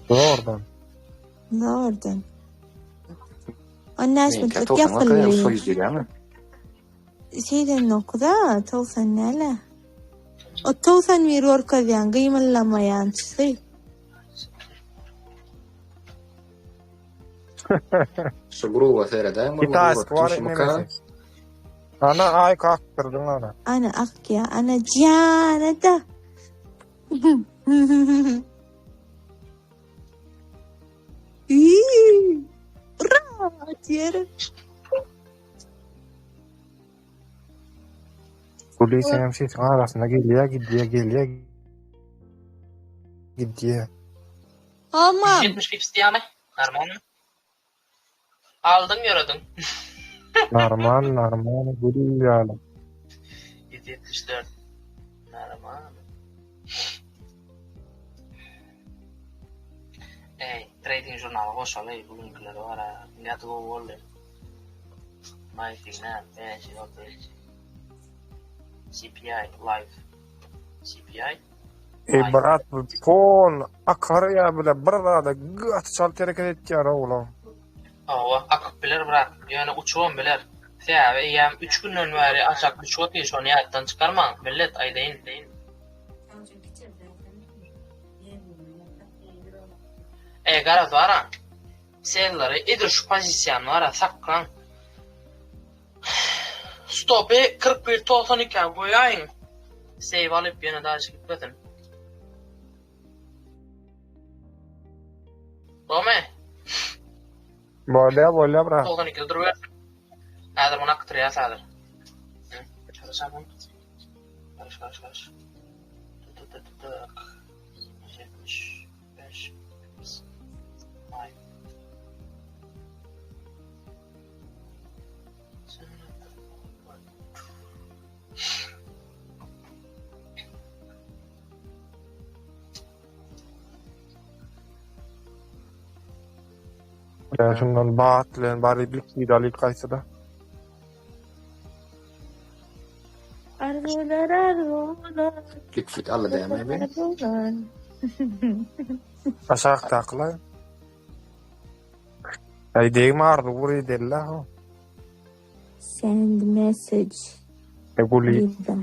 Doğrudan. Doğrudan. Anne Neyse, asmetlik toplama kadar usta yapılıyor. yüzlüğü değil mi? Şeyden okuda tolsan nele. O tolsan bir orkadayan gıymillamayan çizi. Şu gruba seyreder mi? Bir task var enemesi. Ana ay kalktırdın ana. Ana ak ya, ana cana da. Rahat yere. Polis hemşire arasında geliyor. Ama 70 pips diye mi? Normal mi? Aldın yoradın. Normal. Geliyor. 74. Merhaba. Trading jurnalı koşalı bugünkülerde var ha. Yatıp oldu. Mayfina, CPI live. CPI. Brat bu fon akar ya bile bir arada gıt çalıp hareket etýär oğlum. Akıp bilir bırak. Yani uçuğum bilir. Seyabe yem 3 günden beri açak bir şot yiyiş onu yattan çıkarman. Millet aydayin. Garat var Selleri edir şu pozisyonlara saklan. Stopu 41.92 koyayım. Save alıp yine daha çıkıp gitmedim. Dome. Böyle bırak. 92 dur ver. Hadi buna kıtırıya sağdır. Çalışalım. Karış. 75. Ay. Ya şundan baat bilen bari bir dalı kaysıda. Arzular. Küçük Allah deme be. Aşağı takılay. Ay deyim ardı burayı della. Send message. Guli. Vida.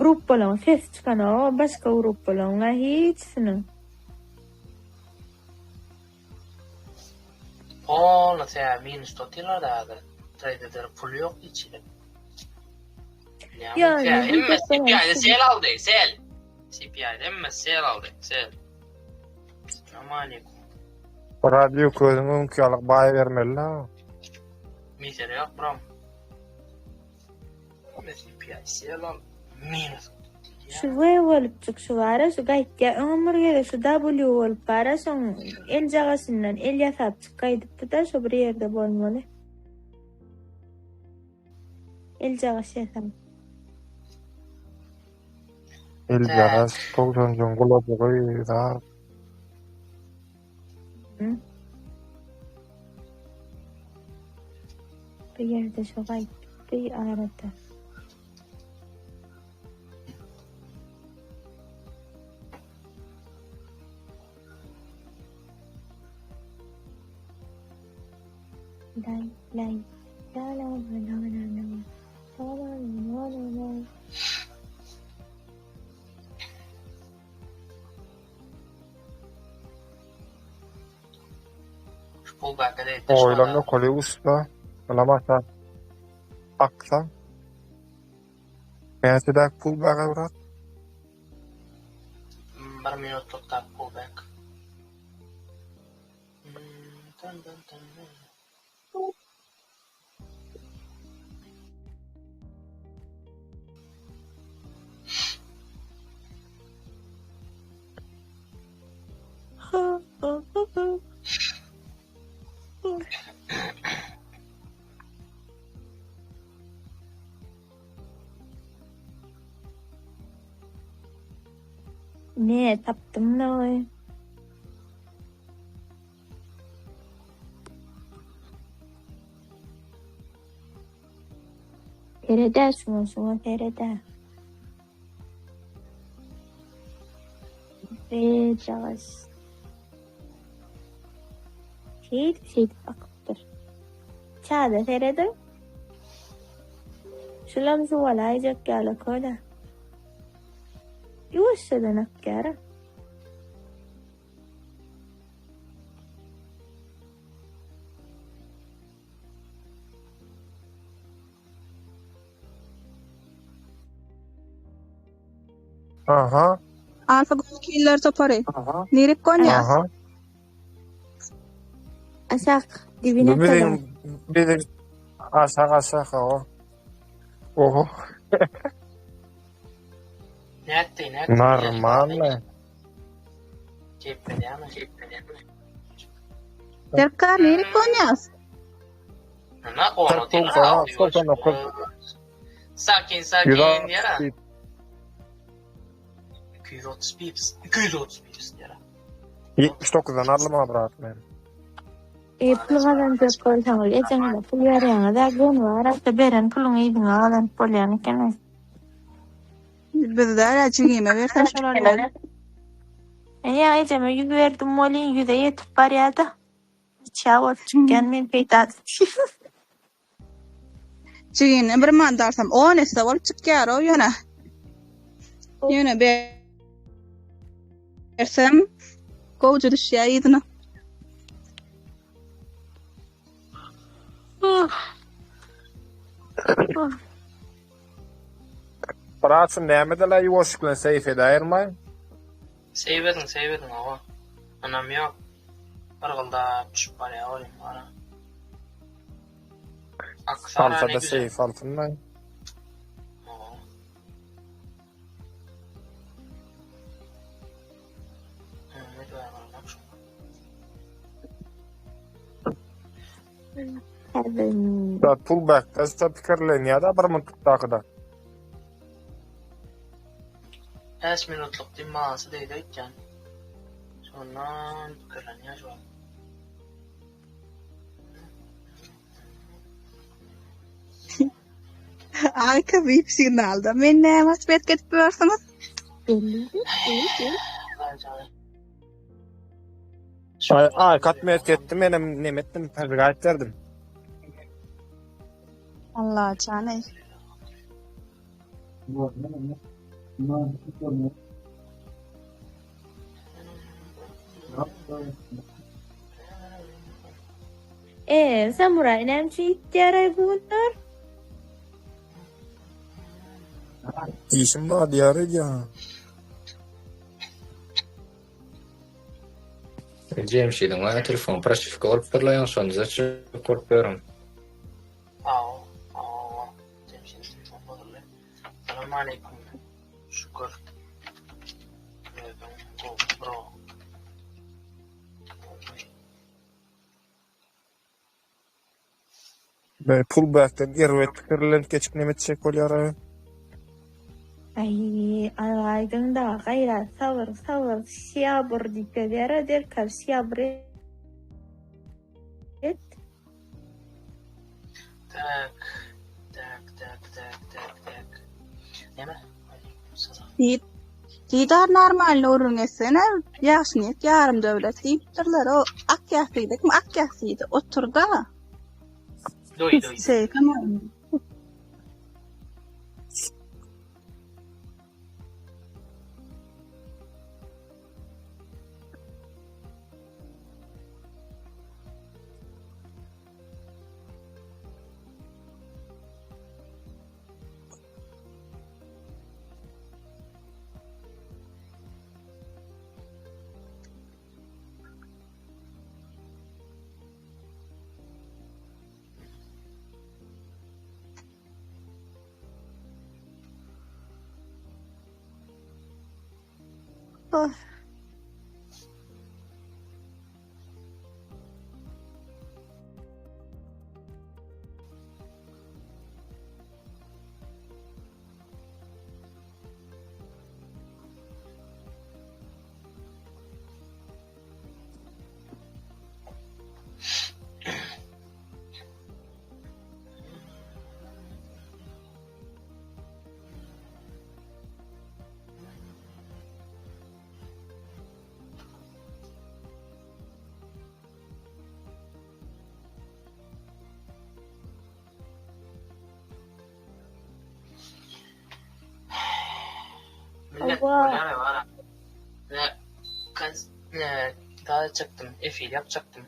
Grup bolan ses çıkan o başka grup bolanla hiç sınıf. Onu minus totilar da adı. Trade'de pul yok içinde. Yani Emme CPI'de sel aldı. Sel. CPI'de emme sel aldı. Sel. Amaniykum. Radyo közünün kıyalık bay vermeli la. Misere yok brom. Emme CPI sel aldı. Minus. Şu V olup çık şu var şu gayet ya ömürge şu W olup para son el jagasından el yasap çıkaydıp da şu bir yerde bolmalı. El jagası yasap. El jagas togdan jongula boy da. Bir yerde şu gayet bir arada. Lay. La. Pullback'e de Oylamda koli usta. Alamasa. Aksa. Neyse de pullback'a bırak. 1 minutluk da pullback. Ne taptım ne o? Terede şuna terede. Ve çalış. Şey bakıptır. Çağda terede. Şulam şu valayacak gala koda. Yuvuşsadan akkara. Aha. Alfa Gold Killer topary. Aha. Nerek konýas? Aha. Aşak dibine kadar. Bizim aşağı o. Oho. Ne? Normal mı? Kepede ama. Serkar nerek konýas? Ana onu Çok fena, çok fena. Sakin yara. 230 pips yara. 79'dan aldım abrat ben. Pulgadan çok koysanız, ecen pul yarayana da gün var. Hatta beren pulun iyidin ağadan pul yani kene. Bizde açıgime versen şolarlar. Ya eceme yüz verdim molin yüze yetip var ya da. Çavur çıkken men peytat. Çigine bir mandarsam 10 esse bolup çıkýar o ýöne. Ýöne bersem gowjy düşýär ýydyna. Pratsın nämedeler ýuwaşyklan seyfe daýyrmy? Seyvedin ağa. Anam ýok. Bir gylda düşüp barýar olayım bara. Salsa da seyf altında. Da pullback da pikirlen ya da bir minut dakıda. 5 minutluk dimması deydi ekken. Sonra pikirlenýär şu. Arka bir signalda. Men näme spet ketip bersiňiz? Ay katmet ketdim menem nemetdim pergayt derdim. Allah çany. Samuray nämçe ýaray bunlar? İşim var diyarı ya. Cemşidin bana telefon praşifika olup durlayan sonuza çıkıp korkuyorum. Cemşin telefon bozuldu. Selamun aleyküm. Şükür. Bro. Ben pullback'ten irwet pikirlen geçip nemetçek bolýar. Ay, alaydın da gayra sabır şiyabır diýip bera derkal şiyabır et. Tak. Neme? Didar normal urun etsene, ýaşnyk ýarym döwlet diýipdirler. O akýasydyk, akýasydy. Oturda. Doy. Tamam. Millet böyle var. Daha çıktım. Efil yapacaktım.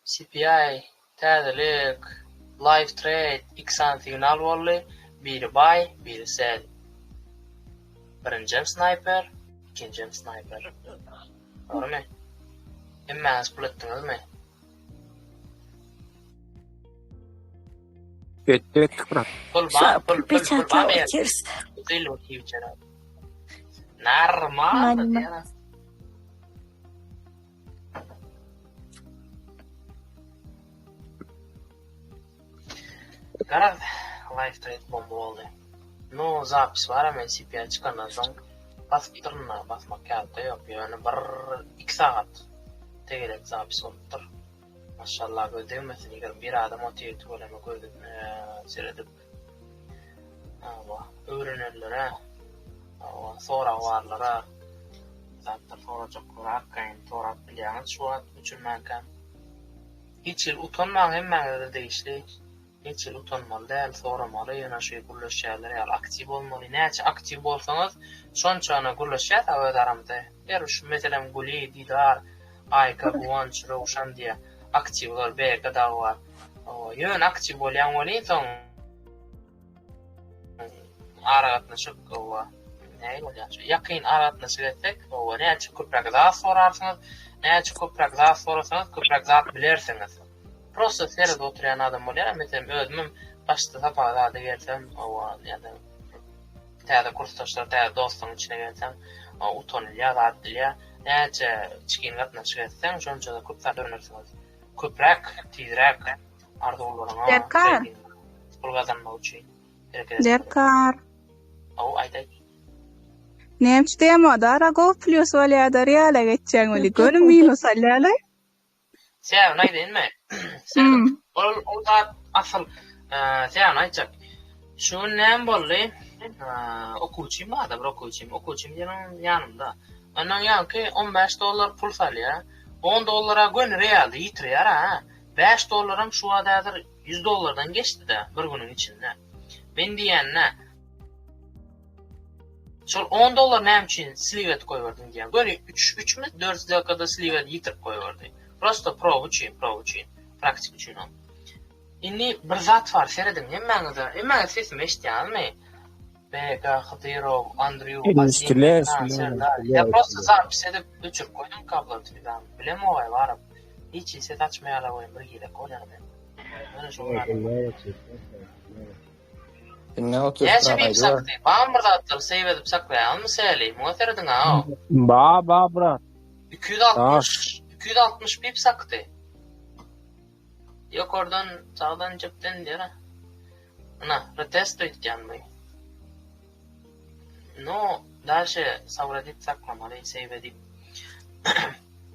CPI, täzelik, live trade, iksan signal bolly, biri buy, biri sell. Birinci sniper, ikinci sniper. Doğru mu? Emmeniz pul ettiniz mi? Ettik bırak. Pul Pechata ver. içeriz. Zil bakayım içeri. Normal. Normal. Yani. Karar live trade bomba oldu. No zapis var ama CPI çıkandan soň basıp tırna basmak kağıtta yok. Yani 1-2 saat tegelek zapis olupdur. Maşallah gözlemesin eger bir adam motivate bolama gözüp seredip öğrenirler sonra varlara zaten sonra çok rahatken sonra bilen şu an üçün mümkün. Hiç yıl utanmam hemen değişti. Hiç yıl utanmalı değil, soramalı, yana şey gülleşerler, yani aktif olmalı. Neyse aktif olsanız, şonçana gülleşer, evet aramda. Şu mesela gülü, didar, ayka, guvanç, roşan diye aktif olur, belki daha var. Yön aktif olayan oluyun, son aratlaşıp, ne oluyor? Yakın aratlaşıp etsek, neyse köprek daha sorarsınız, neyse köprek daha sorarsanız, köprek daha bilirsiniz. Prosta seride oturan adam oluyor. Mesela özümüm başta safalarda gelsem, yani təyədə kursdaşlar, təyədə dostun içine gelsem, utanılya, rahatlılya, neyce çıkın qatnaşıq etsen, şonca da köprek dönürsünüz. Köprek, tizrek, arda oluruna, Derkar. pul kazanmak için. Derkar. Ayday. Nemç demoda arago plus valyada reala geçeceğin oli. Gönüm minus alялay. Sen ne dedin mi? Sen o da asıl sen aytacak. Şu nem bolly okuçim var da okuçim yanımda. Ondan yanki $15 pul salya. $10 gün real yitriyor ha. $5 şu adadır $100'dan geçti de bir günün içinde. Ben diyen ne? Şol $10 nem için slivet koyverdin diyen. Gönü 3 mi 4 dakikada slivet yitirip koyverdi. Prosto prov için, praktik için o. Inni bir zat var, seyredin, hemen sesimi eşitiyal mi? Beka, Khadirov, Andrew, Asim, Serdar. Ya prosto zapis edip öçür koydum kablatı bir zaman. Bilem o ay varım. Hiç set açmayala koyun, bir giyde koyun ben. Öyle şu var. Gerçi bir saklı, bağım bir zatları save edip saklayan mı seyleyi? Muğa seyredin ha o. Ba bırak. 260 pip saktı. Yok oradan sağdan cepten diyor ha. Ana retest edeceğim mi? No, dальше savradip saklamalı, save edip.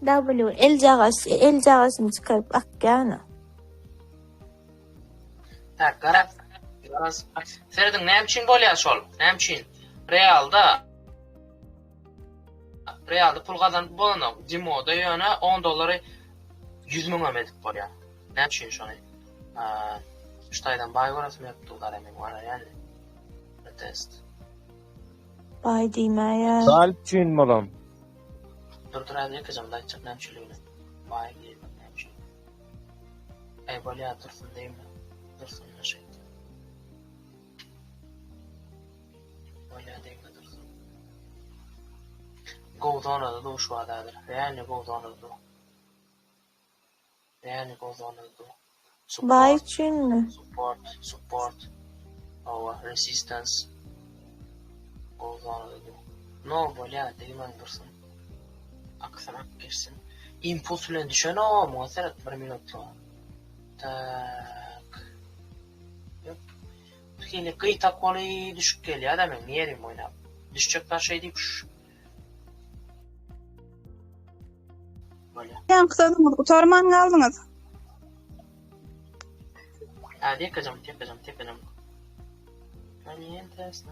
W el jağasını çıkarıp akkana. Tak, garaz. Serdin ne için bolya şol? Ne için? Realda pul kazanıp bolana, Dimo'da yana $10 $100.000 edip bolya. Ne için şonu? Ştaydan bay orası mı yaptılar emin var yani. Test. Bay diyme ya. Salip için balam. Dur hadi yakacağım da açacak ne için öyle. Bay değil ne için. Ey bolya dursun değil mi? Dursun ne şey. Bolya değil mi dursun. Gold honored do şu adadır. Yani gold honored do. Yani gold honored do. Bay için mi? Support. Resistance. Gold honored do. No bolya değil mi dursun. Aksanak geçsin. Impuls ile düşen o muhaseret 1 minutla. Tak. Yok. Yine kıyı takvalı düşük geliyor adamın yerim oynap. Düşecekler şey deyip şşş. Böyle. Yan kısadınız, utarman kaldınız. Hadi yakacağım. Calientes.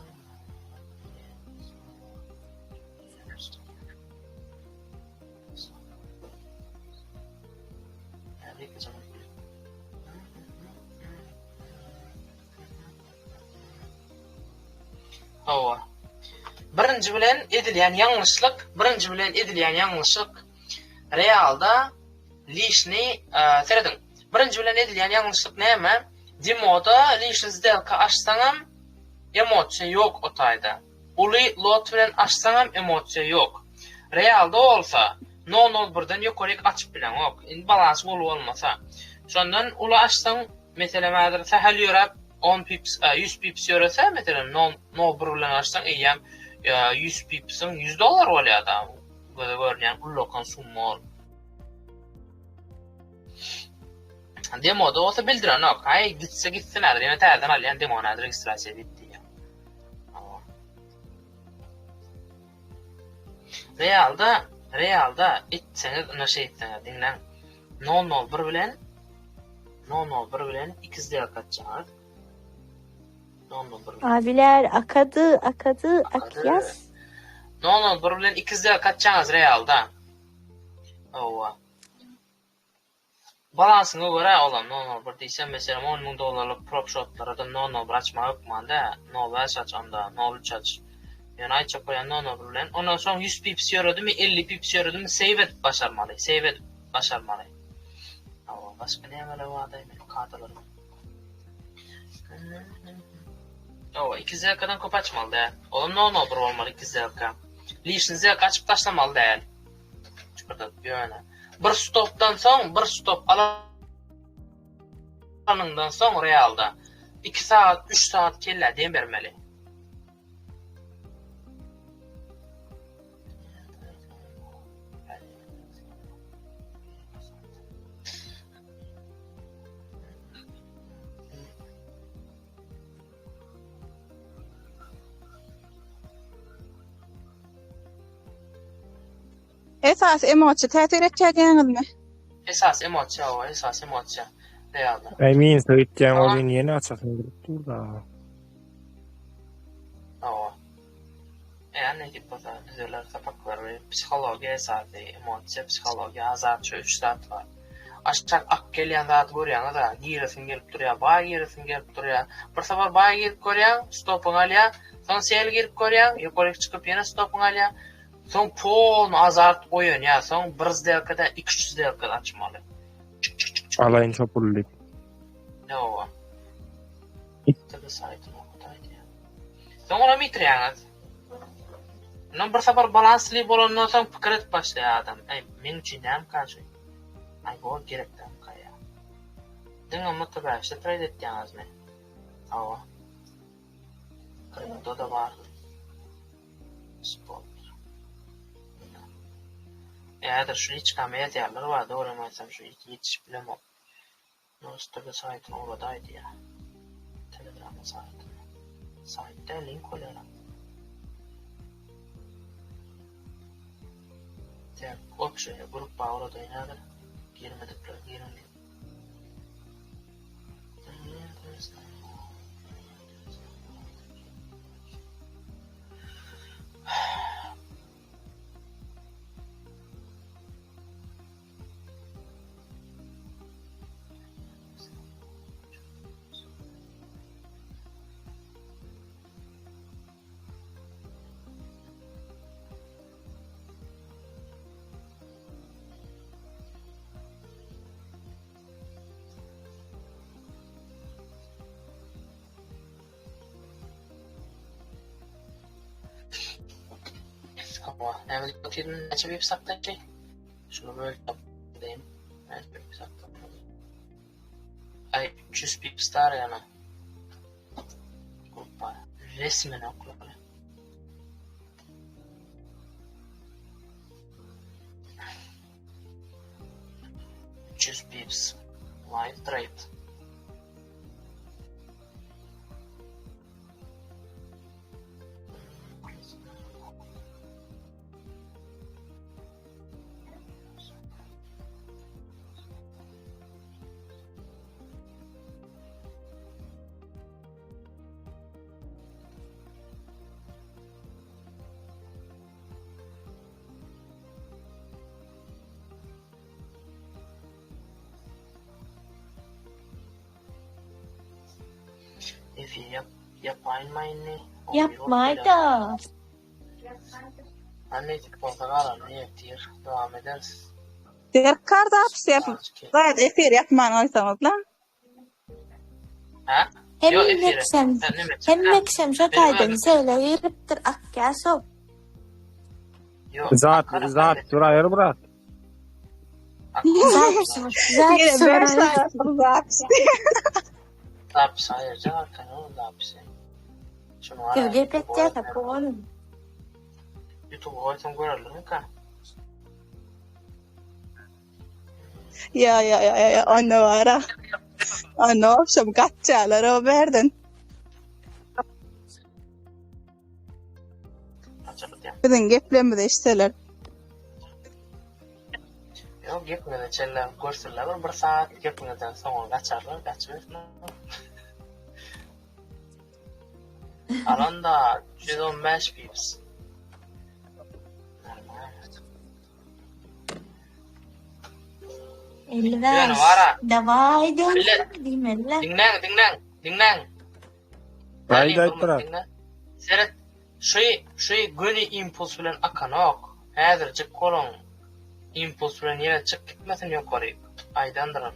Hadi yakacağım. Hava. Birinci bilen edilen yanlışlık realda lişni seyredin. Birinci bilen edilen yanlışlık neyme? Dimoda lişni zdelka açsanım emosiya yok otayda. Uli lot bilen açsam emosiya yok. Realda olsa 001'den yukarıya açıp bilen ok. Balans olmasa. Sondan ulu açsam mesela madır sahal yorap 10 pips 100 pips yorasa mesela 0 bilen açsan eyyem 100 pipsin $100 oluyor adam. Böyle görünen ullokan summa ol. Demoda olsa bildiren ok. Hay gitse gitsin adır. Yani tayardan alayan demo adır registrasyon bitti ya. Realda etseniz ana şey etseniz dinlen 001 bilen 2 delk atacağız. 001 Abiler akadı akyaz. 001 bilen 2 delk atacağız realda. Ova. Balansını göre olan 001 deysen mesela $10,000 prop shotlarda 001 açma öpmanda 0 açanda 03 aç. Yani ayça koyan 001 bilen ondan sonra 100 pips yoradı mı 50 pips yoradı mı save et başarmalı. Ova başka ne böyle vadayım kartalarım. Ova 2 delkadan kop açmalı da. Oğlum 001 olmalı 2 delka. Leash'in delka açıp taşlamalı değil. Çıkartıp yöne. Bir stopdan soň bir stop alanından soň realda 2 saat 3 saat kelle dem bermeli. Esas emoji täsir etjäňizmi? Esas emosiya realda. Emin söýtjäň olyň ýene açasyn bilip durda. Ova. Yani ki bada bizler sapaklar ve psikolojiya esasy emosiya psikolojiya azat şu 3 saat var. Aşağı ak gelýän zat görýän da giresin gelip durýar, baý giresin gelip durýar. Bir sefer baý gelip görýän, stopuň alýar, soň sel gelip görýän, ýokaryk çykyp ýene stopuň alýar. Soň pol azart oyun ya, soň 1 delkada 200 delka açmaly. Alayın çopullyk. Ova. Tabi saytyn okutaydy. Soň ona mitrýäňiz. Non bir sefer balansly bolandan soň pikir etip başlaýar adam. Men üçin näme kanşy? Bu gerekden kaya. Dengan motivasiya trade etýäňizmi? Ova. Kripto da var. Spot. Eğer şu hiç kameraya yerleri var, doğru mu etsem şu iki yetiş bilemem. Nostalji saytına oradaydı ya. Telegram'a saytına. Saytta link koyarım. Tek opsiyon grup bağı orada oynadı. Girmedikler, girildi. Ama yani bakayım neçe bir saklayacak. Şunu böyle yapayım. Neçe bir saklayayım. Ay 300 pipstar yana. Grupa resmen okula. Pips live trade. Yapmaydı. Annetik portakal ne diyor? Devam ederiz. Karda hapis yapıp gayet efir yapman oysanız lan. Ha? Yo efiri. Hemmeksem, Nime hemmeksem şu taydın söyle veriptir akka sok. Yo. Zat durayır bırak. Zapsın, Yine 5 zapsın. saat uzak. Zapis ayırca arkan oğlum zapis. Şunu ara. Gövde petecek kapı oğlum. YouTube'a koysam görürler mi ka? Ya, anne var ha. Anne akşam kaççalar o verdin. Açıklık ya. Bizden geplemede işteler. Yo gepmede çeller görsürler. Bir saat gepmeden sonra kaçarlar. Kaçmıyorsun. Alanda 115 pips. Elli Yani ver. var ha. Davay diyorum. Millet- Dinle. Dinlen. Ayda bırak. Seret şu gönü impuls bilen akan ok. Häzirçe kolon impuls bilen ýere çyk gitmesin ýokary. Aýdandyran.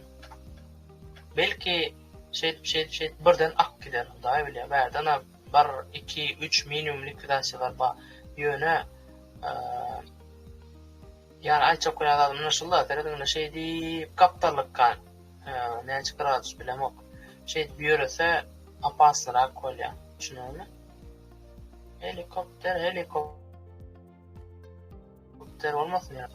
Belki şey birden ak gider. Hudaý bilýär. Bärdana 1 2 3 minimum likvidasiýalar ba ýöne yani ayça koýadym naşylla terediňe şey diýip kaptarlykka näçe gradus bilemok. Şey ýörese apaslyrak kolýar. Şunamy? Helikopter olmasın ya.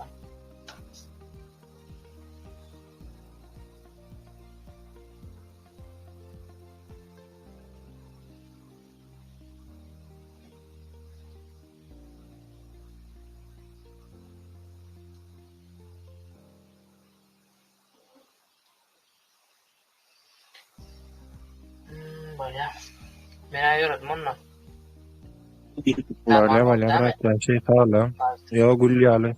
Böyle. Ben ayırdım onunla. Vale, bırak. Ben şey sağlam. Yo gül yalı.